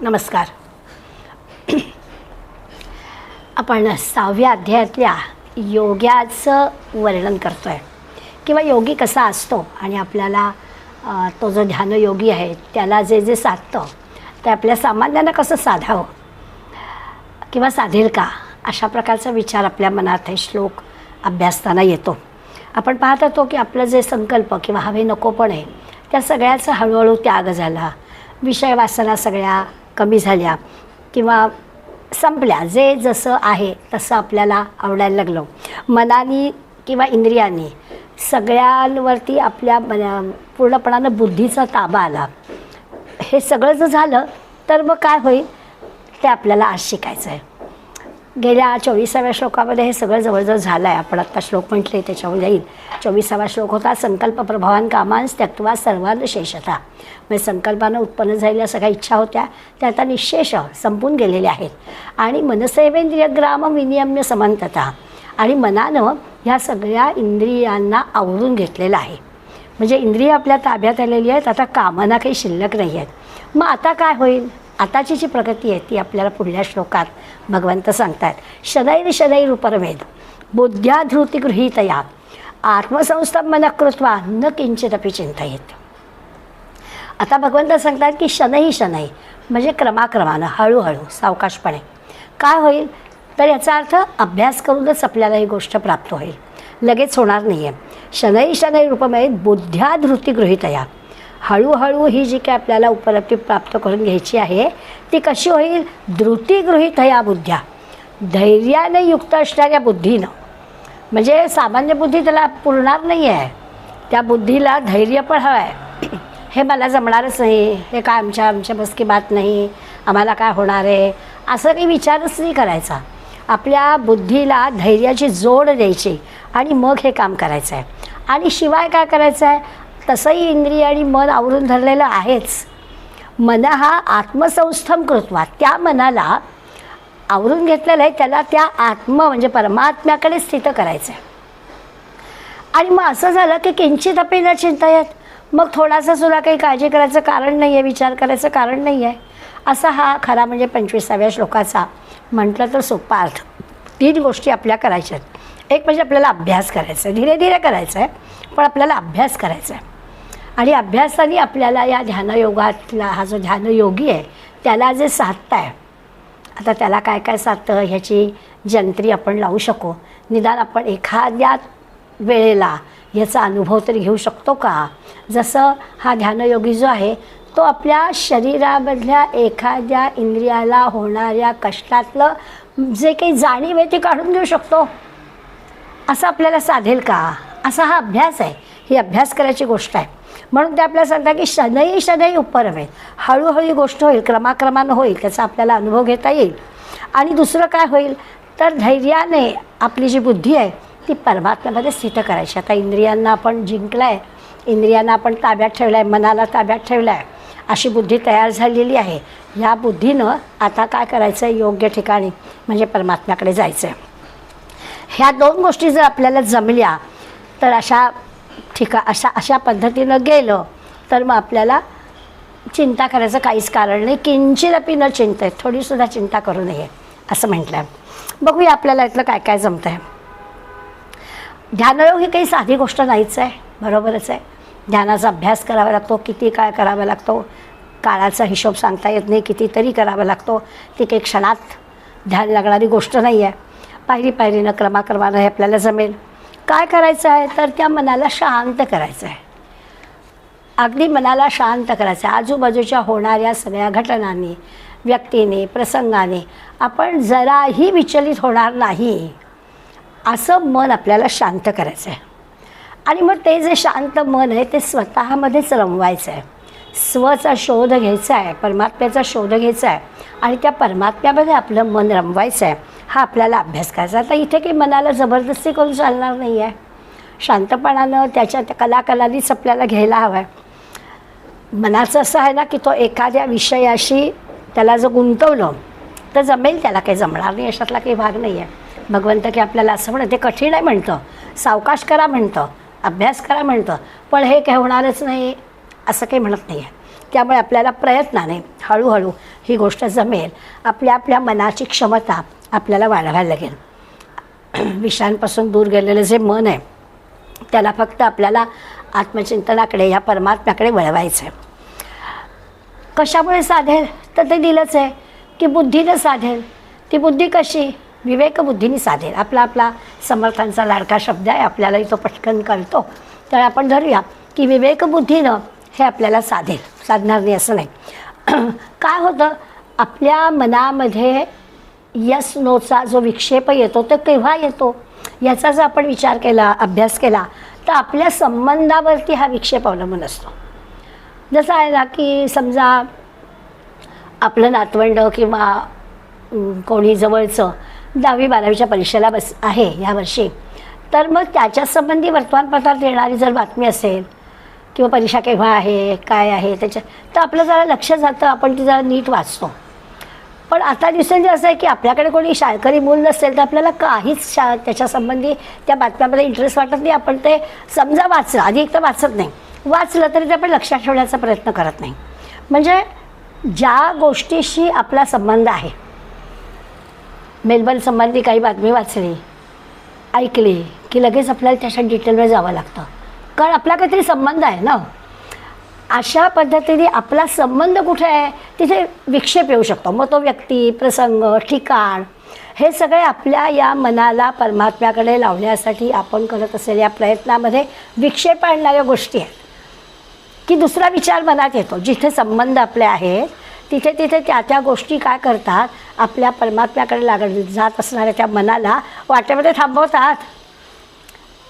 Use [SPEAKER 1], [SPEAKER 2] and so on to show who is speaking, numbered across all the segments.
[SPEAKER 1] नमस्कार. आपण 6व्या अध्यायातल्या योग्याचं वर्णन करतो आहे किंवा योगी कसा असतो आणि आपल्याला तो जो ध्यानयोगी आहे त्याला जे जे साधतं ते आपल्या सामान्यांना कसं साधावं किंवा साधेल का अशा प्रकारचा विचार आपल्या मनात हे श्लोक अभ्यासताना येतो. आपण पाहत होतो की आपलं जे संकल्प किंवा हवे नकोपण आहे त्या सगळ्याचा हळूहळू त्याग झाला, विषय वासना सगळ्या कमी झाल्या किंवा संपल्या. जे जसं आहे तसं आपल्याला आवडायला लागलं. मनाने किंवा इंद्रियांनी सगळ्यांवरती आपल्या पूर्णपणानं बुद्धीचा ताबा आला. हे सगळं जर झालं तर मग काय होईल ते आपल्याला आज शिकायचं आहे. गेल्या 24व्या श्लोकामध्ये हे सगळं जवळजवळ झालं आहे. आपण आत्ता श्लोक म्हटले त्याच्यावर येईल. 24वा श्लोक होता संकल्प प्रभावान कामांस त्यक्त्वा सर्वान शेषता. म्हणजे संकल्पानं उत्पन्न झालेल्या सगळ्या इच्छा होत्या त्या आता निःशेष संपून गेलेल्या आहेत. आणि मनसेवेंद्रिय ग्राम विनियम्य समंतता. आणि मनानं ह्या सगळ्या इंद्रियांना आवरून घेतलेलं आहे. म्हणजे इंद्रिय आपल्या ताब्यात आलेली आहेत. आता कामना काही शिल्लक नाही आहेत. मग आता काय होईल? आताची जी प्रगती आहे ती आपल्याला पुढल्या श्लोकात भगवंत सांगतात. शनैर शनैर उपरमेद बुद्ध्या धृती गृहीतया आत्मसंस्थम मन कृत्वा न किंचिदपि चिंतयेत. आता भगवंत सांगतात की शनै शनै म्हणजे क्रमाक्रमानं हळूहळू सावकाशपणे. काय होईल तर याचा अर्थ अभ्यास करूनच आपल्याला ही गोष्ट प्राप्त होईल, लगेच होणार नाही आहे. शनै शनै उपमेद बुद्ध्या धृती गृहीतया. हळूहळू ही जी काय आपल्याला उपलब्धी प्राप्त करून घ्यायची आहे ती कशी होईल? धृती गृहीतया बुद्ध्या. धैर्याने युक्त असणाऱ्या बुद्धीनं. म्हणजे सामान्य बुद्धी त्याला पुरणार नाही आहे. त्या बुद्धीला धैर्य पण हवं आहे. हे मला जमणारच नाही, हे काय आमच्या बस की बात नाही, आम्हाला काय होणार आहे असं काही विचारच नाही करायचा. आपल्या बुद्धीला धैर्याची जोड द्यायची आणि मग हे काम करायचं आहे. आणि शिवाय काय करायचं आहे? तसंही इंद्रिय आणि मन आवरून धरलेलं आहेच. मन हा आत्मसंस्थम कृत्वा. त्या मनाला आवरून घेतलेलं आहे त्याला त्या म्हणजे परमात्म्याकडे स्थित करायचं आहे. आणि मग असं झालं की किंचिदपि न चिंतयेत. मग थोडासा सुद्धा काही काळजी करायचं कारण नाही आहे, विचार करायचं कारण नाही आहे. असा हा खरा म्हणजे 25व्या श्लोकाचा म्हटलं तर सोपा अर्थ. 3 गोष्टी आपल्या करायच्या आहेत. एक म्हणजे आपल्याला अभ्यास करायचा आहे, धीरे धीरे करायचं आहे पण आपल्याला अभ्यास करायचा आहे. आणि अभ्यासाने आपल्याला या ध्यानयोगातला हा जो ध्यानयोगी आहे त्याला जे साधतं आहे, आता त्याला काय काय साधतं ह्याची जंत्री आपण लावू शकू. निदान आपण एखाद्या वेळेला याचा अनुभव तरी घेऊ शकतो का? जसं हा ध्यानयोगी जो आहे तो आपल्या शरीरामधल्या एखाद्या इंद्रियाला होणाऱ्या कष्टातलं जे काही जाणीव आहे ते काढून घेऊ शकतो. असं आपल्याला साधेल का? असा हा अभ्यास आहे. ही अभ्यास करायची गोष्ट आहे. म्हणून ते आपल्याला सांगतात की शनै शनै उपरमेद. हळूहळू गोष्ट होईल, क्रमाक्रमानं होईल, त्याचा आपल्याला अनुभव घेता येईल. आणि दुसरं काय होईल तर धैर्याने आपली जी बुद्धी आहे ती परमात्म्यामध्ये स्थित करायची. आता इंद्रियांना आपण जिंकलं आहे, इंद्रियांना आपण ताब्यात ठेवलं आहे, मनाला ताब्यात ठेवलं आहे, अशी बुद्धी तयार झालेली आहे. या बुद्धीनं आता काय करायचं आहे? योग्य ठिकाणी म्हणजे परमात्म्याकडे जायचं आहे. ह्या 2 गोष्टी जर आपल्याला जमल्या तर अशा पद्धतीनं गेलं तर मग आपल्याला चिंता करायचं काहीच कारण नाही. किंचिदपि न चिंतेत. थोडीसुद्धा चिंता करू नये असं म्हटलं आहे. बघूया आपल्याला इथलं काय काय जमतं आहे. ध्यानयोग ही काही साधी गोष्ट नाहीच आहे, बरोबरच आहे. ध्यानाचा अभ्यास करावा लागतो, किती काय करावा लागतो, काळाचा हिशोब सांगता येत नाही, कितीतरी करावा लागतो. ती काही क्षणात ध्यान लागणारी गोष्ट नाही आहे. पायरी पायरीनं क्रमाक्रमानं हे आपल्याला जमेल. काय करायचं आहे तर त्या मनाला शांत करायचं आहे. अगदी मनाला शांत करायचं आहे. आजूबाजूच्या होणाऱ्या सगळ्या घटनांनी, व्यक्तीने, प्रसंगाने आपण जराही विचलित होणार नाही असं मन आपल्याला शांत करायचं आहे. आणि मग ते जे शांत मन आहे ते स्वतःमध्येच रमवायचं आहे. स्वचा शोध घ्यायचा आहे, परमात्म्याचा शोध घ्यायचा आहे आणि त्या परमात्म्यामध्ये आपलं मन रमवायचं आहे. हा आपल्याला अभ्यास करायचा. आता इथे काही मनाला जबरदस्ती करून चालणार नाही आहे. शांतपणानं त्याच्या कलाकलानीच आपल्याला घ्यायला हवं आहे. मनाचं असं आहे ना की तो एखाद्या विषयाशी त्याला जर गुंतवलं तर जमेल, त्याला काही जमणार नाही अशातला काही भाग नाही आहे. भगवंत की आपल्याला असं म्हणतं ते कठीण आहे म्हणतं, सावकाश करा म्हणतं, अभ्यास करा म्हणतं, पण हे काही होणारच नाही असं काही म्हणत नाही आहे. त्यामुळे आपल्याला प्रयत्नाने हळूहळू ही गोष्ट जमेल, आपल्या आपल्या मनाची क्षमता आपल्याला वाढवायला लागेल. विषयांपासून दूर गेलेलं जे मन आहे त्याला फक्त आपल्याला आत्मचिंतनाकडे, या परमात्म्याकडे वळवायचं आहे. कशामुळे साधेल? तर ते दिलंच आहे की बुद्धीनं साधेल. ती बुद्धी कशी? विवेकबुद्धीने साधेल. आपला समर्थांचा लाडका शब्द आहे, आपल्यालाही तो पटकन कळतो. तर आपण धरूया की विवेकबुद्धीनं हे आपल्याला साधेल. साधणार नाही असं नाही. काय होतं, आपल्या मनामध्ये यस नोचा जो विक्षेप येतो तो केव्हा येतो याचा जर आपण विचार केला, अभ्यास केला, तर आपल्या संबंधावरती हा विक्षेप अवलंबून असतो. जसं आहे ना की समजा आपलं नातवंड किंवा कोणी जवळचं 10वी-12वीच्या परीक्षेला आहे यावर्षी, तर मग त्याच्यासंबंधी वर्तमानपत्रात येणारी जर बातमी असेल किंवा परीक्षा केव्हा आहे, काय आहे त्याच्या, तर आपलं जरा लक्ष जातं, आपण ती जरा नीट वाचतो. पण आता दिवसेंदिवस असं आहे की आपल्याकडे कोणी शाळकरी मूल नसेल तर आपल्याला काहीच त्याच्यासंबंधी त्या बातम्यामध्ये इंटरेस्ट वाटत नाही. आपण ते समजा वाचलं, आधी एक तर वाचत नाही, वाचलं तरी ते आपण लक्षात ठेवण्याचा प्रयत्न करत नाही. म्हणजे ज्या गोष्टीशी आपला संबंध आहे, मेलबर्न संबंधी काही बातमी वाचली, ऐकली की लगेच आपल्याला त्याच्या डिटेलमध्ये जावं लागतं, कारण आपला काहीतरी संबंध आहे ना. अशा पद्धतीने आपला संबंध कुठे आहे तिथे विक्षेप येऊ शकतो. मग तो व्यक्ती, प्रसंग, ठिकाण हे सगळे आपल्या या मनाला परमात्म्याकडे लावण्यासाठी आपण करत असलेल्या प्रयत्नामध्ये विक्षेप आणणाऱ्या गोष्टी आहेत की दुसरा विचार मनात येतो. जिथे संबंध आपले आहेत तिथे तिथे त्या गोष्टी काय करतात, आपल्या परमात्म्याकडे जात असणाऱ्या त्या मनाला वाटेमध्ये थांबवतात.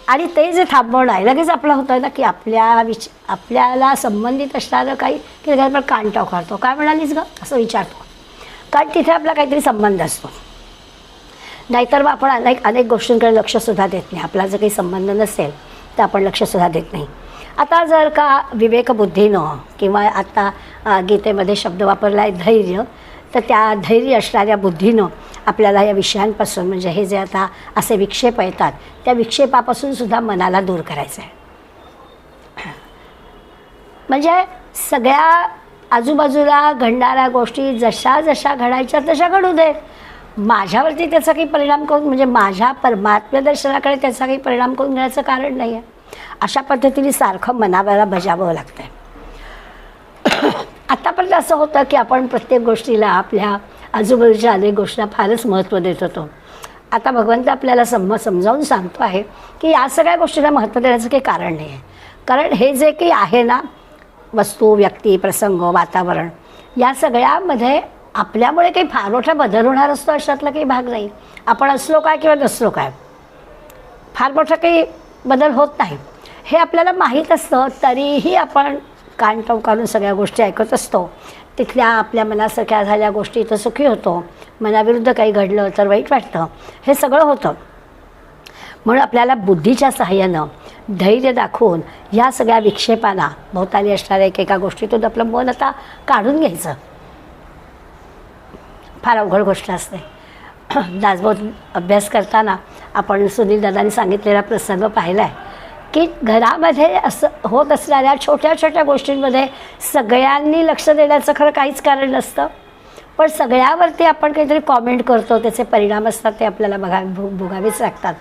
[SPEAKER 1] आणि ते जे थांबवणं आहे लगेच आपलं होतं ना की आपल्याला संबंधित असणारं काही की लगेच आपण कानटाव करतो, काय म्हणालीस गं असं विचारतो, कारण तिथे आपला काहीतरी संबंध असतो. नाहीतर मग आपण अनेक गोष्टींकडे लक्षसुद्धा देत नाही. आपला जर काही संबंध नसेल तर आपण लक्षसुद्धा देत नाही. आता जर का विवेकबुद्धीनं किंवा आता गीतेमध्ये शब्द वापरला आहे धैर्य, तर त्या धैर्य असणाऱ्या बुद्धीनं आपल्याला या विषयांपासून, म्हणजे हे जे आता असे विक्षेप येतात त्या विक्षेपापासून सुद्धा मनाला दूर करायचं आहे. म्हणजे सगळ्या आजूबाजूला घडणाऱ्या गोष्टी जशा जशा घडायच्या तशा घडू देत. माझ्यावरती त्याचा काही परिणाम करून, म्हणजे माझ्या परमात्म्य दर्शनाकडे त्याचा काही परिणाम करून घेण्याचं कारण नाही आहे. अशा पद्धतीने सारखं मनाला बजावं लागतं आहे. आतापर्यंत असं होतं की आपण प्रत्येक गोष्टीला, आपल्या आजूबाजूच्या अनेक गोष्टींना फारच महत्त्व देत होतो. आता भगवंत आपल्याला समजावून सांगतो आहे की या सगळ्या गोष्टींना महत्त्व देण्याचं काही कारण नाही आहे. कारण हे जे काही आहे ना, वस्तू, व्यक्ती, प्रसंग, वातावरण, या सगळ्यामध्ये आपल्यामुळे काही फार मोठा बदल होणार असतो अशातला काही भाग नाही. आपण असलो काय किंवा नसलो काय, फार मोठा काही बदल होत नाही हे आपल्याला माहीत असतं. तरीही आपण कान टवकारून सगळ्या गोष्टी ऐकत असतो. तिथल्या आपल्या मनासारख्या झाल्या गोष्टी तर सुखी होतो, मनाविरुद्ध काही घडलं तर वाईट वाटतं, हे सगळं होतं. म्हणून आपल्याला बुद्धीच्या सहाय्यानं धैर्य दाखवून ह्या सगळ्या विक्षेपांना, भोवताली असणाऱ्या एकेका गोष्टीतून आपलं मन आता काढून घ्यायचं. फार अवघड गोष्ट असते. दासबोध अभ्यास करताना आपण सुनील दादांनी सांगितलेला प्रसंग पाहिला आहे की घरामध्ये असं होत असणाऱ्या छोट्या छोट्या गोष्टींमध्ये सगळ्यांनी लक्ष देण्याचं खरं काहीच कारण नसतं, पण सगळ्यावरती आपण काहीतरी कॉमेंट करतो, त्याचे परिणाम असतात ते आपल्याला भोगावेच लागतात.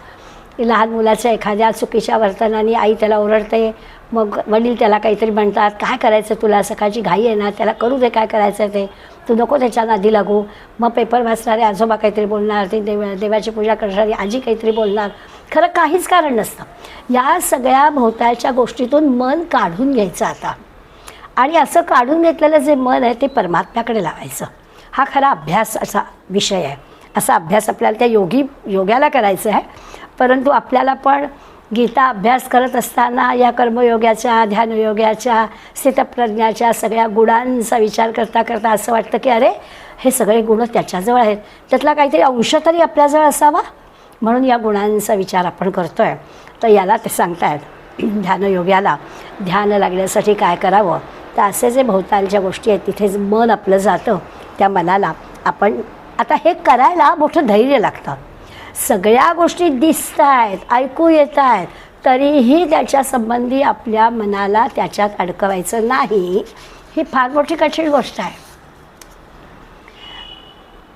[SPEAKER 1] लहान मुलाच्या एखाद्या चुकीच्या वर्तनाने आई त्याला ओरडते, मग वडील त्याला काहीतरी म्हणतात, काय करायचं तुला, सकाळची घाई आहे ना, त्याला करू दे काय करायचं ते, तू नको त्याच्या नादी लागू. मग पेपर वाचणारे आजोबा काहीतरी बोलणार, ते देवाची पूजा करणारी आजी काहीतरी बोलणार, खरं काहीच कारण नसतं. या सगळ्या भोवतालच्या गोष्टीतून मन काढून घ्यायचं आता, आणि असं काढून घेतलेलं जे मन आहे ते परमात्म्याकडे लावायचं. हा खरा अभ्यास असा विषय आहे. असा अभ्यास आपल्याला त्या योग्याला करायचं आहे. परंतु आपल्याला पण गीता अभ्यास करत असताना या कर्मयोगाच्या, ध्यानयोगाच्या, स्थितप्रज्ञाच्या सगळ्या गुणांचा विचार करता करता असं वाटतं की अरे हे सगळे गुण त्याच्याजवळ आहेत, त्यातला काहीतरी अंश तरी आपल्याजवळ असावा, म्हणून या गुणांचा विचार आपण करतो आहे. तर याला ते सांगतायत ध्यानयोगाला ध्यान लागण्यासाठी काय करावं, तर असे जे भोवतालच्या गोष्टी आहेत तिथेच मन आपलं जातं. त्या मनाला आपण आता हे करायला मोठं धैर्य लागतं. सगळ्या गोष्टी दिसत आहेत, ऐकू येत आहेत, तरीही त्याच्यासंबंधी आपल्या मनाला त्याच्यात अडकवायचं नाही, ही फार मोठी कठीण गोष्ट आहे.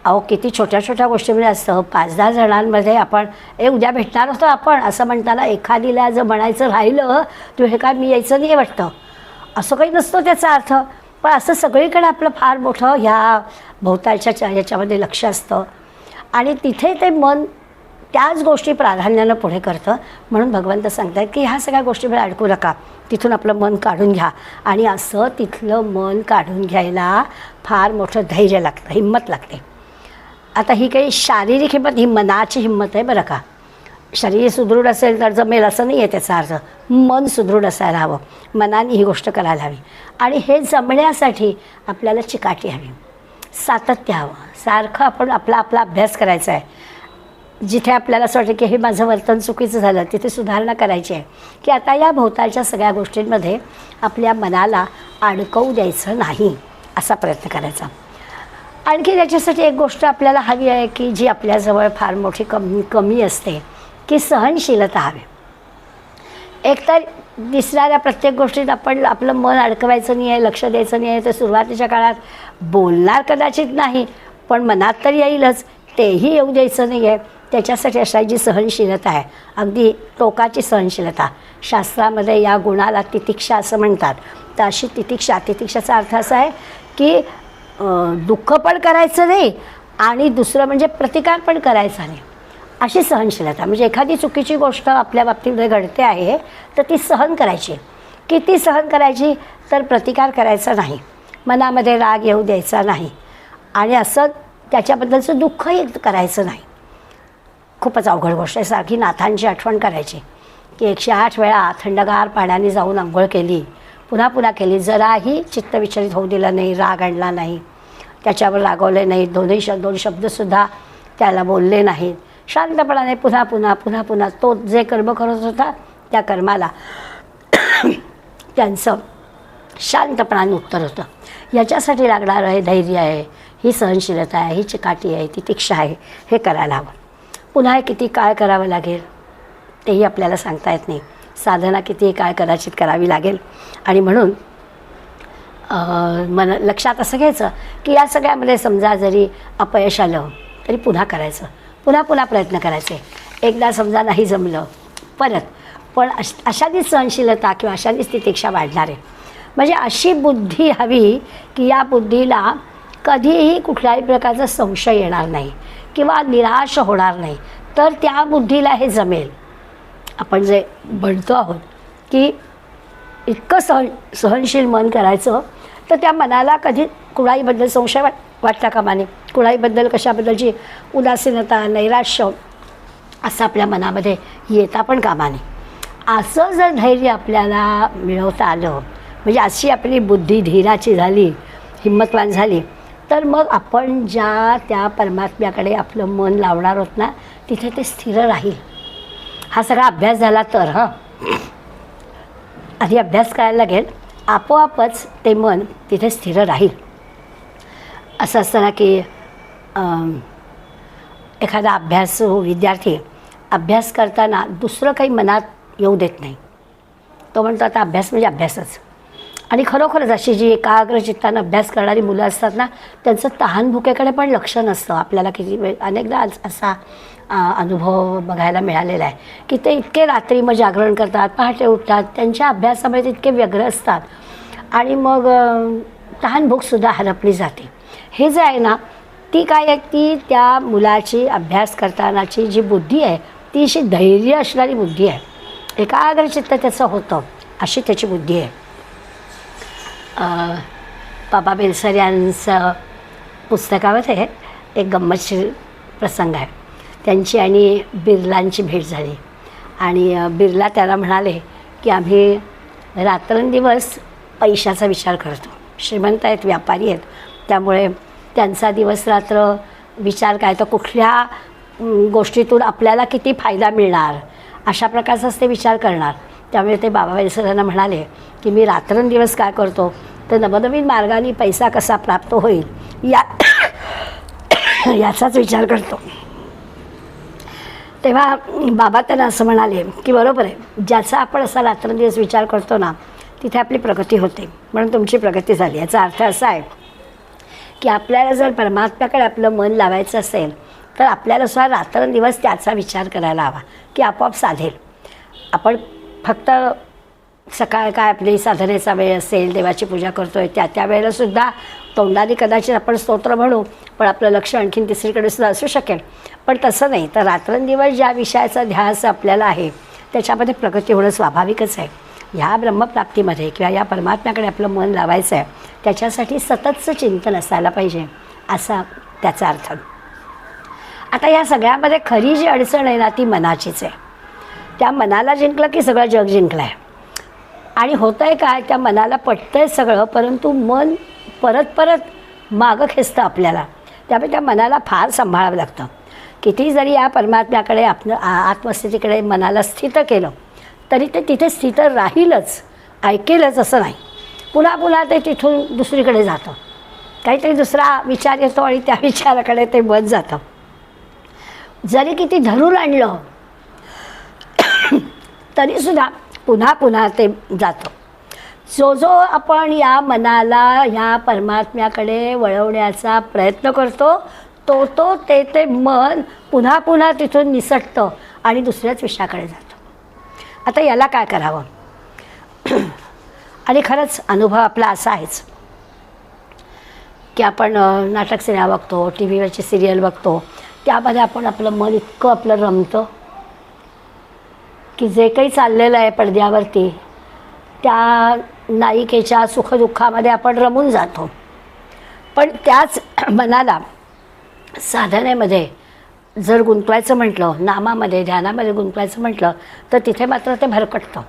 [SPEAKER 1] अहो किती छोट्या छोट्या गोष्टीमध्ये असतं. 5-10 जणांमध्ये आपण उद्या भेटणार होतो आपण असं म्हणताना एखादीला जर म्हणायचं राहिलं तू हे काय मी यायचं नाही वाटतं, असं काही नसतं त्याचा अर्थ. पण असं सगळीकडे आपलं फार मोठं ह्या भोवतालच्या ह्याच्यामध्ये लक्ष असतं आणि तिथे ते मन त्याच गोष्टी प्राधान्यानं पुढे करतं. म्हणून भगवंत सांगतात की ह्या सगळ्या गोष्टीमध्ये अडकू नका, तिथून आपलं मन काढून घ्या. आणि असं तिथलं मन काढून घ्यायला फार मोठं धैर्य लागतं, हिंमत लागते. आता ही काही शारीरिक हिंमत, ही मनाची हिंमत आहे बरं का. शरीर सुदृढ असेल तर जमेल असं नाही आहे त्याचा अर्थ. मन सुदृढ असायला हवं, मनाने ही गोष्ट करायला हवी. आणि हे जमण्यासाठी आपल्याला चिकाटी हवी, सातत्य हवं. सारखं आपण आपला अभ्यास करायचा आहे. जिथे आपल्याला असं वाटतं की हे माझं वर्तन चुकीचं झालं तिथे सुधारणा करायची आहे, की आता या भोवतालच्या सगळ्या गोष्टींमध्ये आपल्या मनाला अडकवू द्यायचं नाही, असा प्रयत्न करायचा. आणखी त्याच्यासाठी एक गोष्ट आपल्याला हवी आहे की जी आपल्याजवळ फार मोठी कमी असते, की सहनशीलता हवी. एकतर दिसणाऱ्या प्रत्येक गोष्टीत आपण आपलं मन अडकवायचं नाही आहे, लक्ष द्यायचं नाही आहे. तर सुरुवातीच्या काळात बोलणार कदाचित नाही, पण मनात तर येईलच, तेही येऊ द्यायचं नाही आहे. त्याच्यासाठी अशा जी सहनशीलता आहे, अगदी टोकाची सहनशीलता. शास्त्रामध्ये या गुणाला तितिक्षा असं म्हणतात. तर अशी तितिक्षाचा अर्थ असा आहे की दुःख पण करायचं नाही आणि दुसरं म्हणजे प्रतिकार पण करायचा नाही, अशी सहनशीलता. म्हणजे एखादी चुकीची गोष्ट आपल्या बाबतीमध्ये घडते आहे तर ती सहन करायची. किती सहन करायची, तर प्रतिकार करायचा नाही, मनामध्ये राग येऊ द्यायचा नाही आणि असं त्याच्याबद्दलचं दुःखही करायचं नाही. खूपच अवघड गोष्ट आहे. सारखी नाथांची आठवण करायची की 108 वेळा थंडगार पाण्याने जाऊन आंघोळ केली, पुन्हा पुन्हा केली, जराही चित्त विचलित होऊ दिलं नाही, राग आणला नाही, त्याच्यावर रागवले नाही, दोन शब्दसुद्धा त्याला बोलले नाहीत. शांतपणाने पुन्हा पुन्हा पुन्हा पुन्हा तो जे कर्म करत होता त्या कर्माला त्यांचं शांतपणाने उत्तर होतं. याच्यासाठी लागणारं हे धैर्य आहे, ही सहनशीलता आहे, ही चिकाटी आहे, तितिक्षा आहे, हे करायला हवं. पुन्हा हे किती काळ करावं लागेल तेही आपल्याला सांगता येत नाही. साधना किती काळ कदाचित करावी लागेल. आणि म्हणून लक्षात असं घ्यायचं की या सगळ्यामध्ये समजा जरी अपयश आलं तरी पुन्हा करायचं, पुन्हा पुन्हा प्रयत्न करायचे. एकदा समजा नाही जमलं परत, पण अशानीच सहनशीलता किंवा अशानीच तितिक्षा वाढणार आहे. म्हणजे अशी बुद्धी हवी की या बुद्धीला कधीही कुठल्याही प्रकारचा संशय येणार नाही किंवा निराश होणार नाही, तर त्या बुद्धीला हे जमेल. आपण जे म्हणतो आहोत की इतकं सहनशील मन करायचं, तर त्या मनाला कधी कुणाहीबद्दल संशय वाटता कामा नये. कुणाहीबद्दल कशाबद्दलची उदासीनता, नैराश्य असं आपल्या मनामध्ये येता पण कामा नये. असं जर धैर्य आपल्याला मिळवता आलं, म्हणजे अशी आपली बुद्धी धीराची झाली, हिंमतवान झाली, तर मग आपण ज्या त्या परमात्म्याकडे आपलं मन लावणार आहोत ना, तिथे ते स्थिर राहील. हा सगळा अभ्यास झाला तर आधी अभ्यास करायला लागेल, आपोआपच ते मन तिथे स्थिर राहील. असं असताना की एखादा विद्यार्थी अभ्यास करताना दुसरं काही मनात येऊ देत नाही. तो म्हणतो आता अभ्यास म्हणजे अभ्यासच. आणि खरोखरच अशी जी एकाग्र चित्तानं अभ्यास करणारी मुलं असतात ना, त्यांचं तहानभुकेकडे पण लक्ष नसतं. आपल्याला किती अनेकदा असा अनुभव बघायला मिळालेला आहे की ते इतके रात्री मग जागरण करतात, पहाटे उठतात, त्यांच्या अभ्यासामध्ये ते इतके व्यग्र असतात आणि मग तहानभूकसुद्धा हरपली जाते. हे जे आहे ना, ती काय आहे, ती त्या मुलाची अभ्यास करतानाची जी बुद्धी आहे ती अशी धैर्य असणारी बुद्धी आहे. एकाग्र चित्त त्याचं होतं, अशी त्याची बुद्धी आहे. बाबा बेलसर यांचं पुस्तकामध्ये एक गंमतशीर प्रसंग आहे. त्यांची आणि बिर्लांची भेट झाली आणि बिर्ला त्याला म्हणाले की आम्ही रात्रंदिवस पैशाचा विचार करतो. श्रीमंत आहेत, व्यापारी आहेत, त्यामुळे त्यांचा दिवस रात्र विचार काय, तर कुठल्या गोष्टीतून आपल्याला किती फायदा मिळणार अशा प्रकारचाच ते विचार करणार. त्यामुळे ते बाबा बेलसरांना म्हणाले की मी रात्रंदिवस काय करतो, तर नवनवीन मार्गाने पैसा कसा प्राप्त होईल याचाच विचार करतो. तेव्हा बाबा त्यांना असं म्हणाले की बरोबर आहे, ज्याचा आपण असा रात्रंदिवस विचार करतो ना, तिथे आपली प्रगती होते, म्हणून तुमची प्रगती झाली. याचा अर्थ असा आहे की आपल्याला जर परमात्म्याकडे आपलं मन लावायचं असेल तर आपल्याला सुद्धा रात्रंदिवस त्याचा विचार करायला हवा, की आपोआप साधेल. आपण फक्त सकाळ काय आपली साधनेचा वेळ असेल, देवाची पूजा करतो आहे, त्या वेळेलासुद्धा तोंडाने कदाचित आपण स्तोत्र म्हणू, पण आपलं लक्ष आणखीन तिसरीकडे सुद्धा असू शकेल. पण तसं नाही, तर रात्रंदिवस ज्या विषयाचा ध्यास आपल्याला आहे त्याच्यामध्ये प्रगती होणं स्वाभाविकच आहे. ह्या ब्रह्मप्राप्तीमध्ये किंवा या परमात्म्याकडे आपलं मन लावायचं आहे, त्याच्यासाठी सततचं चिंतन असायला पाहिजे, असा त्याचा अर्थ. आता या सगळ्यामध्ये खरी जी अडचण आहे ना ती मनाचीच आहे. त्या मनाला जिंकलं की सगळं जग जिंकलं आहे. आणि होतं आहे काय, त्या मनाला पटतं आहे सगळं, परंतु मन परत परत मागं खेचतं आपल्याला. त्यामुळे त्या मनाला फार सांभाळावं लागतं. किती जरी या परमात्म्याकडे आपलं आत्मस्थितीकडे मनाला स्थित केलं तरी ते तिथे स्थित राहीलच, ऐकेलच असं नाही. पुन्हा पुन्हा ते तिथून दुसरीकडे जातं, काहीतरी दुसरा विचार येतो आणि त्या विचाराकडे ते मन जातं. जरी किती धरून आणलं तरीसुद्धा पुन्हा पुन्हा ते जातं. जो आपण या मनाला ह्या परमात्म्याकडे वळवण्याचा प्रयत्न करतो ते मन पुन्हा पुन्हा तिथून निसटतं आणि दुसऱ्याच विषयाकडे जातं. आता याला काय करावं? आणि खरंच अनुभव आपला असा आहेच की आपण नाटक सिनेमा बघतो, टी व्हीवरची सिरियल बघतो, त्यामध्ये आपण आपलं मन इतकं आपलं रमतं की जे काही चाललेलं आहे पडद्यावरती त्या नायिकेच्या सुखदुःखामध्ये आपण रमून जातो. पण त्याच मनाला साधनेमध्ये जर गुंतवायचं म्हटलं, नामामध्ये ध्यानामध्ये गुंतवायचं म्हटलं तर तिथे मात्र ते भरकटतं.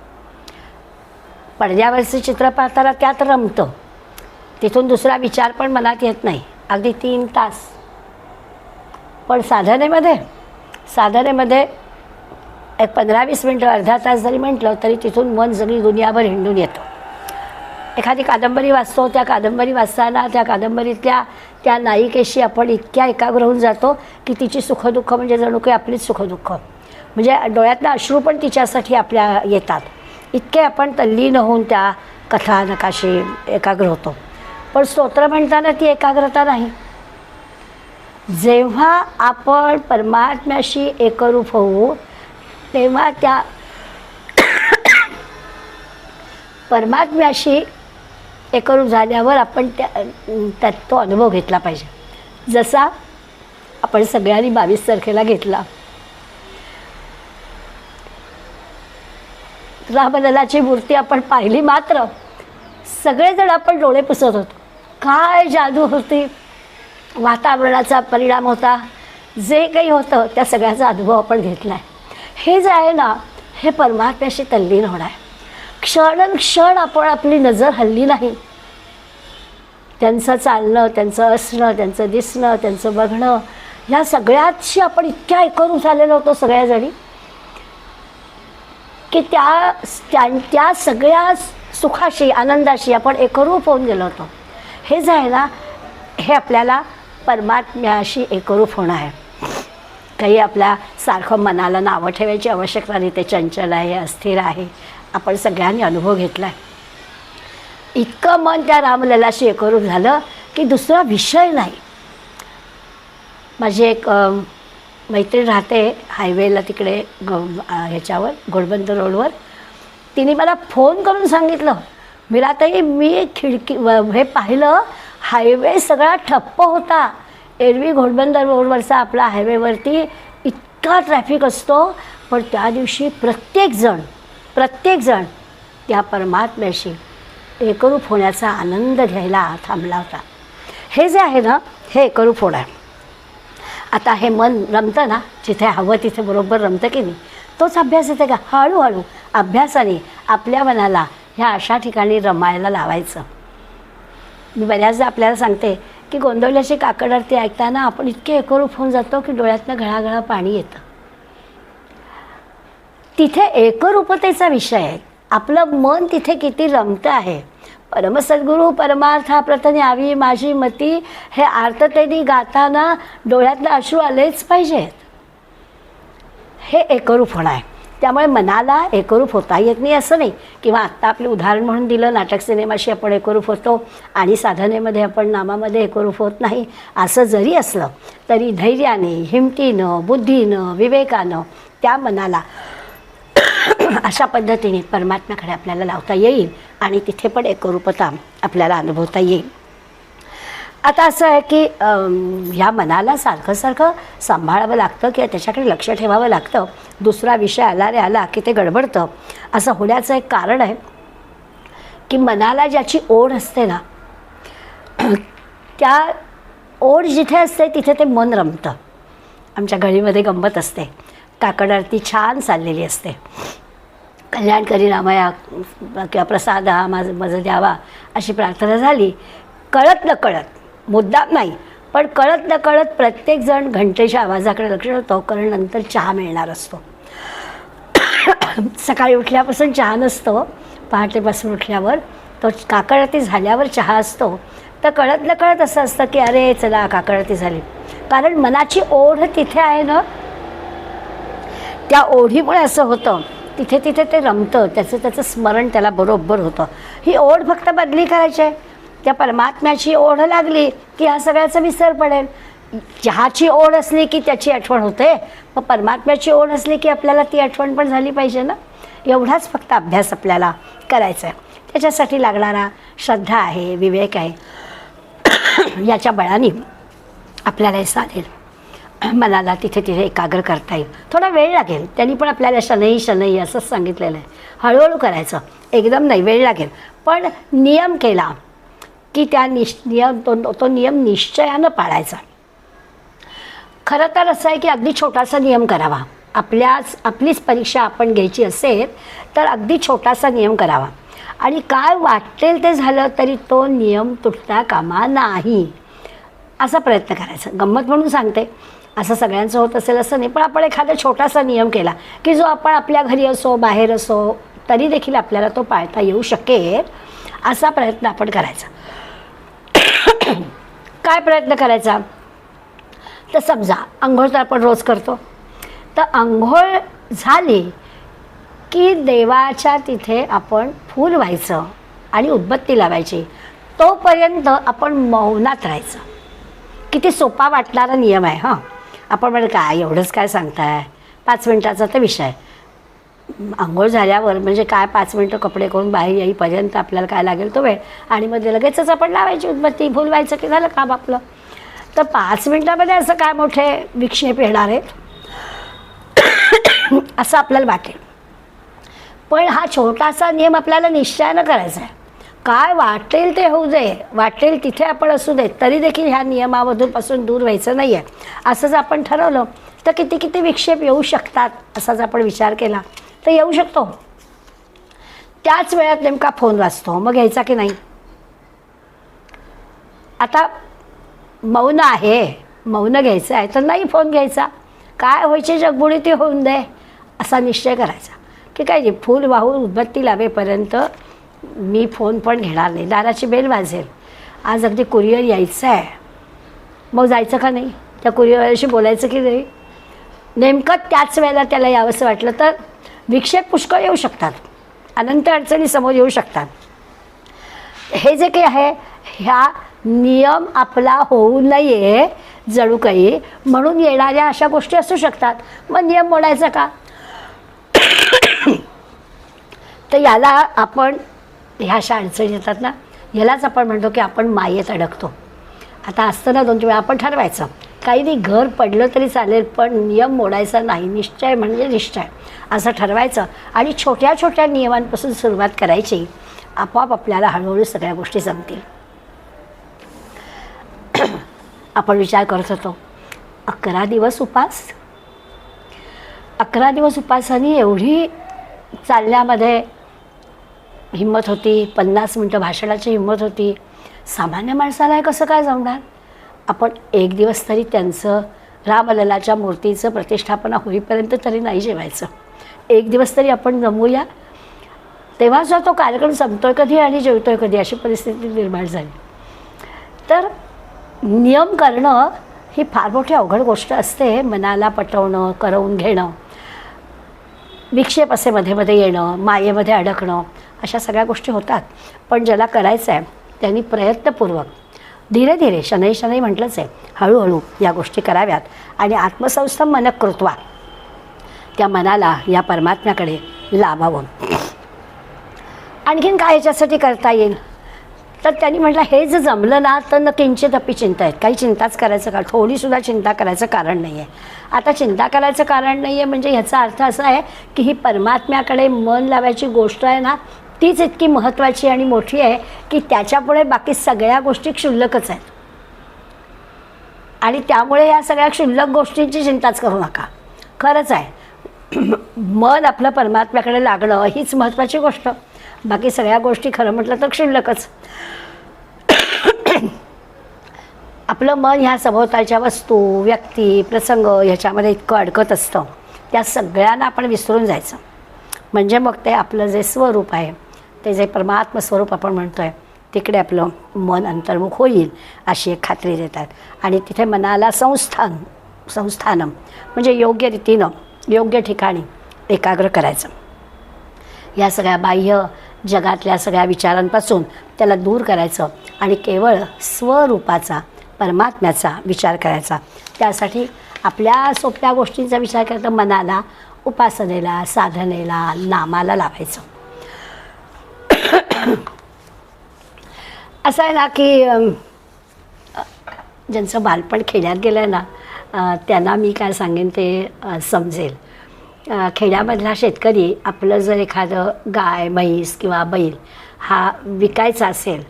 [SPEAKER 1] पडद्यावरचं चित्र पाहताना त्यात रमतं, तिथून दुसरा विचार पण मनात येत नाही अगदी 3 तास. पण साधनेमध्ये एक 15-20 मिनटं अर्धा तास जरी म्हटलं तरी तिथून मन सगळी दुनियाभर हिंडून येतं. एखादी कादंबरी वाचतो, त्या कादंबरी वाचताना त्या कादंबरीतल्या त्या नायिकेशी आपण इतक्या एकाग्र होऊन जातो की तिची सुखदुःख म्हणजे जणू काही आपलीच सुखदुःख, म्हणजे डोळ्यातनं अश्रू पण तिच्यासाठी आपल्या येतात. इतके आपण तल्लीन होऊन त्या कथानकाशी एकाग्र होतो. पण स्तोत्र म्हणताना ती एकाग्रता नाही. जेव्हा आपण परमात्म्याशी एकरूप होऊ तेव्हा त्या परमात्म्याशी एकरूप झाल्यावर आपण त्यात तो अनुभव घेतला पाहिजे. जसा आपण सगळ्यांनी 22 तारखेला घेतला. रामललाची मूर्ती आपण पाहिली मात्र सगळेजण आपण डोळे पुसत होतो. काय जादू होती, वातावरणाचा परिणाम होता, जे काही होतं त्या सगळ्याचा अनुभव आपण घेतला आहे. हे जे आहे ना हे परमात्म्याशी तल्लीन होणं आहे. क्षण आपण आपली नजर हल्ली नाही. त्यांचं चालणं, त्यांचं असणं, त्यांचं दिसणं, त्यांचं बघणं, ह्या सगळ्याशी आपण इतक्या एकरूप झालेलो होतो सगळ्याजणी की त्या सगळ्या सुखाशी आनंदाशी आपण एकरूप होऊन गेलो होतो. हे जे आहे ना हे आपल्याला परमात्म्याशी एकरूप होणं आहे. काही आपल्या सारखं मनाला नावं ठेवायची आवश्यकता नाही. ते चंचल आहे, अस्थिर आहे, आपण सगळ्यांनी अनुभव घेतला आहे. इतकं मन त्या रामललाशी एकरूप झालं की दुसरा विषय नाही. माझी एक मैत्रीण राहते हायवेला तिकडे ह्याच्यावर घोडबंदर रोडवर. तिने मला फोन करून सांगितलं, मीराताई मी खिडकी हे पाहिलं, हायवे सगळा ठप्प होता. एरवी घोडबंदर रोडवरचा आपला हायवेवरती इतका ट्रॅफिक असतो, पण त्या दिवशी प्रत्येकजण त्या परमात्म्याशी एकरूप होण्याचा आनंद घ्यायला थांबला होता. हे जे आहे ना हे एकरूप होणं आहे. आता हे मन रमतं ना, जिथे हवं तिथे बरोबर रमतं की नाही, तोच अभ्यास येते का? हळूहळू अभ्यासाने आपल्या मनाला ह्या अशा ठिकाणी रमायला लावायचं. मी बऱ्याचदा आपल्याला सांगते की गोंदवल्याची काकड आरती ऐकताना आपण इतके एकरूप होऊन जातो की डोळ्यातनं घळाघळा पाणी येतं. तिथे एकरूपतेचा विषय आहे. आपलं मन तिथे किती रमतं आहे. परमसद्गुरू परमार्था प्रत न्यावी माझी मती, हे आर्ततेने गाताना डोळ्यातनं अश्रू आलेच पाहिजेत. हे एकरूप होणं आहे. त्यामुळे मनाला एकरूप होता येत नाही असं नाही, किंवा आत्ता आपलं उदाहरण म्हणून दिलं नाटक सिनेमाशी आपण एकरूप होतो आणि साधनेमध्ये आपण नामामध्ये एकरूप होत नाही, असं जरी असलं तरी धैर्याने, हिमतीनं, बुद्धीनं, विवेकानं त्या मनाला अशा पद्धतीने परमात्म्याकडे आपल्याला लावता येईल आणि तिथे पण एकरूपता आपल्याला अनुभवता येईल. आता असं आहे की ह्या मनाला सारखं सारखं सांभाळावं लागतं किंवा त्याच्याकडे लक्ष ठेवावं लागतं. दुसरा विषय आला रे आला की ते गडबडतं. असं होण्याचं एक कारण आहे की मनाला ज्याची ओढ असते ना, त्या ओढ जिथे असते तिथे ते मन रमतं. आमच्या गळीमध्ये गंमत असते, काकड आरती छान चाललेली असते. कल्याण करी रामया किंवा प्रसाद हा माझं द्यावा अशी प्रार्थना झाली. कळत न कळत, मुद्दाम नाही पण कळत न कळत प्रत्येकजण घंटेच्या आवाजाकडे लक्ष ठेवतो, कारण नंतर चहा मिळणार असतो. सकाळी उठल्यापासून चहा नसतो, पहाटेपासून उठल्यावर तो काकड आरती झाल्यावर चहा असतो. तर कळत न कळत असं असतं की अरे चला काकड आरती झाली, कारण मनाची ओढ तिथे आहे ना, त्या ओढीमुळे असं होतं. तिथे तिथे ते रमतं, त्याचं स्मरण त्याला बरोबर होतं. ही ओढ फक्त बदली करायची आहे. त्या परमात्म्याची ओढ लागली की ह्या सगळ्याचा विसर पडेल. चहाची ओढ असली की त्याची आठवण होते, मग परमात्म्याची ओढ असली की आपल्याला ती आठवण पण झाली पाहिजे ना. एवढाच फक्त अभ्यास आपल्याला करायचा आहे. त्याच्यासाठी लागणारा श्रद्धा आहे, विवेक आहे, याच्या बळाने आपल्याला हे साधेल. मनाला तिथे तिथे एकाग्र करता येईल. थोडा वेळ लागेल, त्यांनी पण आपल्याला शनई शनई असंच सांगितलेलं आहे. हळूहळू करायचं, एकदम नाही, वेळ लागेल. पण नियम केला की त्या तो नियम निश्चयानं पाळायचा. खरं तर असं आहे की अगदी छोटासा नियम करावा. आपलीच परीक्षा आपण घ्यायची असेल तर अगदी छोटासा नियम करावा आणि काय वाटेल ते झालं तरी तो नियम तुटता कामा नाही, असा प्रयत्न करायचा. गंमत म्हणून सांगते, असं सगळ्यांचं होत असेल असं नाही, पण आपण एखादा छोटासा नियम केला की जो आपण आपल्या घरी असो बाहेर असो तरी देखील आपल्याला तो पाळता येऊ शकेल, असा प्रयत्न आपण करायचा. काय प्रयत्न करायचा तर समजा अंघोळ तर आपण रोज करतो, तर अंघोळ झाली की देवाच्या तिथे आपण फूल व्हायचं आणि उदबत्ती लावायची. तोपर्यंत आपण मौनात राहायचं. किती सोपा वाटणारा नियम आहे. हां, आपण म्हणजे काय एवढंच काय सांगताय, 5 मिनटाचा तर विषय. आंघोळ झाल्यावर म्हणजे काय 5 मिनटं कपडे करून बाहेर येईपर्यंत आपल्याला काय लागेल तो वेळ, आणि मग लगेचच आपण लावायची उदबत्ती, फुल व्हायचं की झालं काम आपलं. तर 5 मिनटामध्ये असं काय मोठे विक्षेप येणार आहेत असं आपल्याला वाटेल. पण हा छोटासा नियम आपल्याला निश्चयानं करायचा आहे. काय वाटेल ते होऊ दे, वाटेल तिथे आपण असू दे, तरी देखील ह्या नियमामधून दूर व्हायचं नाही आहे. असं जर आपण ठरवलं तर किती किती विक्षेप येऊ शकतात असा जर आपण विचार केला तर येऊ शकतो. त्याच वेळात नेमका फोन वाजतो, मग घ्यायचा की नाही. आता मौन आहे, मौन घ्यायचं आहे तर नाही फोन घ्यायचा. काय व्हायचे जगबुडी ती होऊन दे असा निश्चय करायचा की काय नाही, फूल वाहून उदबत्ती लावेपर्यंत मी फोन पण घेणार नाही. दाराची बेल वाजेल, आज अगदी कुरिअर यायचं आहे, मग जायचं का नाही, त्या कुरिअरवाल्याशी बोलायचं की नाही. नेमकं त्याच वेळेला त्याला यावंसं वाटलं तर विक्षेप पुष्कळ येऊ शकतात, अनंत अडचणी समोर येऊ शकतात. हे जे काही आहे ह्या नियम आपला होऊ नये जणू काही म्हणून येणाऱ्या अशा गोष्टी असू शकतात. मग नियम मोडायचा का. तर याला आपण ह्या अशा अडचणी येतात ना, यालाच आपण म्हणतो की आपण मायेत अडकतो. आता असताना 2 वेळा आपण ठरवायचं काही नाही, घर पडलं तरी चालेल पण नियम मोडायचा नाही, निश्चय म्हणजे निश्चय असं ठरवायचं आणि छोट्या छोट्या नियमांपासून सुरुवात करायची. आपोआप आपल्याला हळूहळू सगळ्या गोष्टी जमतील. आपण विचार करत होतो 11 दिवस उपास, 11 दिवस उपासाने एवढी चालण्यामध्ये हिंमत होती, 50 मिनटं भाषणाची हिंमत होती. सामान्य माणसाला हे कसं काय जमणार. आपण 1 दिवस तरी त्यांचं रामललाच्या मूर्तीचं प्रतिष्ठापना होईपर्यंत तरी नाही जेवायचं. 1 दिवस तरी आपण जमूया. तेव्हा जो तो कार्यक्रम संपतोय कधी आणि जेवतोय कधी अशी परिस्थिती निर्माण झाली. तर नियम करणं ही फार मोठी अवघड गोष्ट असते. मनाला पटवणं, करवून घेणं. विक्षेप असे मध्ये मध्ये येणं, मायेमध्ये अडकणं, अशा सगळ्या गोष्टी होतात. पण ज्याला करायचं आहे त्यांनी प्रयत्नपूर्वक धीरे धीरे, शनै शनै म्हटलंच आहे, हळूहळू या गोष्टी कराव्यात. आणि आत्मसंस्थम मन कृत्वा, त्या मनाला या परमात्म्याकडे लावावं. आणखीन काय याच्यासाठी करता येईल तर त्यांनी म्हटलं, हे जर जमलं ना तर न किंचित अपि चिंता आहेत, काही चिंताच करायचं का, थोडीसुद्धा चिंता करायचं कारण नाही आहे. आता चिंता करायचं कारण नाही आहे म्हणजे ह्याचा अर्थ असा आहे की ही परमात्म्याकडे मन लावायची गोष्ट आहे ना, तीच इतकी महत्त्वाची आणि मोठी आहे की त्याच्यापुढे बाकी सगळ्या गोष्टी क्षुल्लकच आहेत. आणि त्यामुळे या सगळ्या क्षुल्लक गोष्टींची चिंताच करू नका. खरंच आहे, मन आपलं परमात्म्याकडे लागणं हीच महत्त्वाची गोष्ट, बाकी सगळ्या गोष्टी खरं म्हटलं तर क्षुल्लकच. आपलं मन ह्या सभोवतालच्या वस्तू, व्यक्ती, प्रसंग ह्याच्यामध्ये इतकं अडकत असतं, त्या सगळ्यांना आपण विसरून जायचं. म्हणजे मग ते आपलं जे स्वरूप आहे, ते जे परमात्म स्वरूप आपण म्हणतो आहे, तिकडे आपलं मन अंतर्मुख होईल अशी एक खात्री देतात. आणि तिथे मनाला संस्थानम म्हणजे योग्य रीतीनं, योग्य ठिकाणी एकाग्र करायचं. या सगळ्या बाह्य जगातल्या सगळ्या विचारांपासून त्याला दूर करायचं आणि केवळ स्वरूपाचा, परमात्म्याचा विचार करायचा. त्यासाठी आपल्या सोप्या गोष्टींचा विचार करायचा, मनाला उपासनेला, साधनेला, नामाला लावायचं. असं आहे ना की ज्यांचं बालपण खेड्यात गेलं आहे ना, त्यांना मी काय सांगेन ते समजेल. खेड्यामधला शेतकरी आपलं जर एखादं गाय, म्हैस किंवा बैल हा विकायचा असेल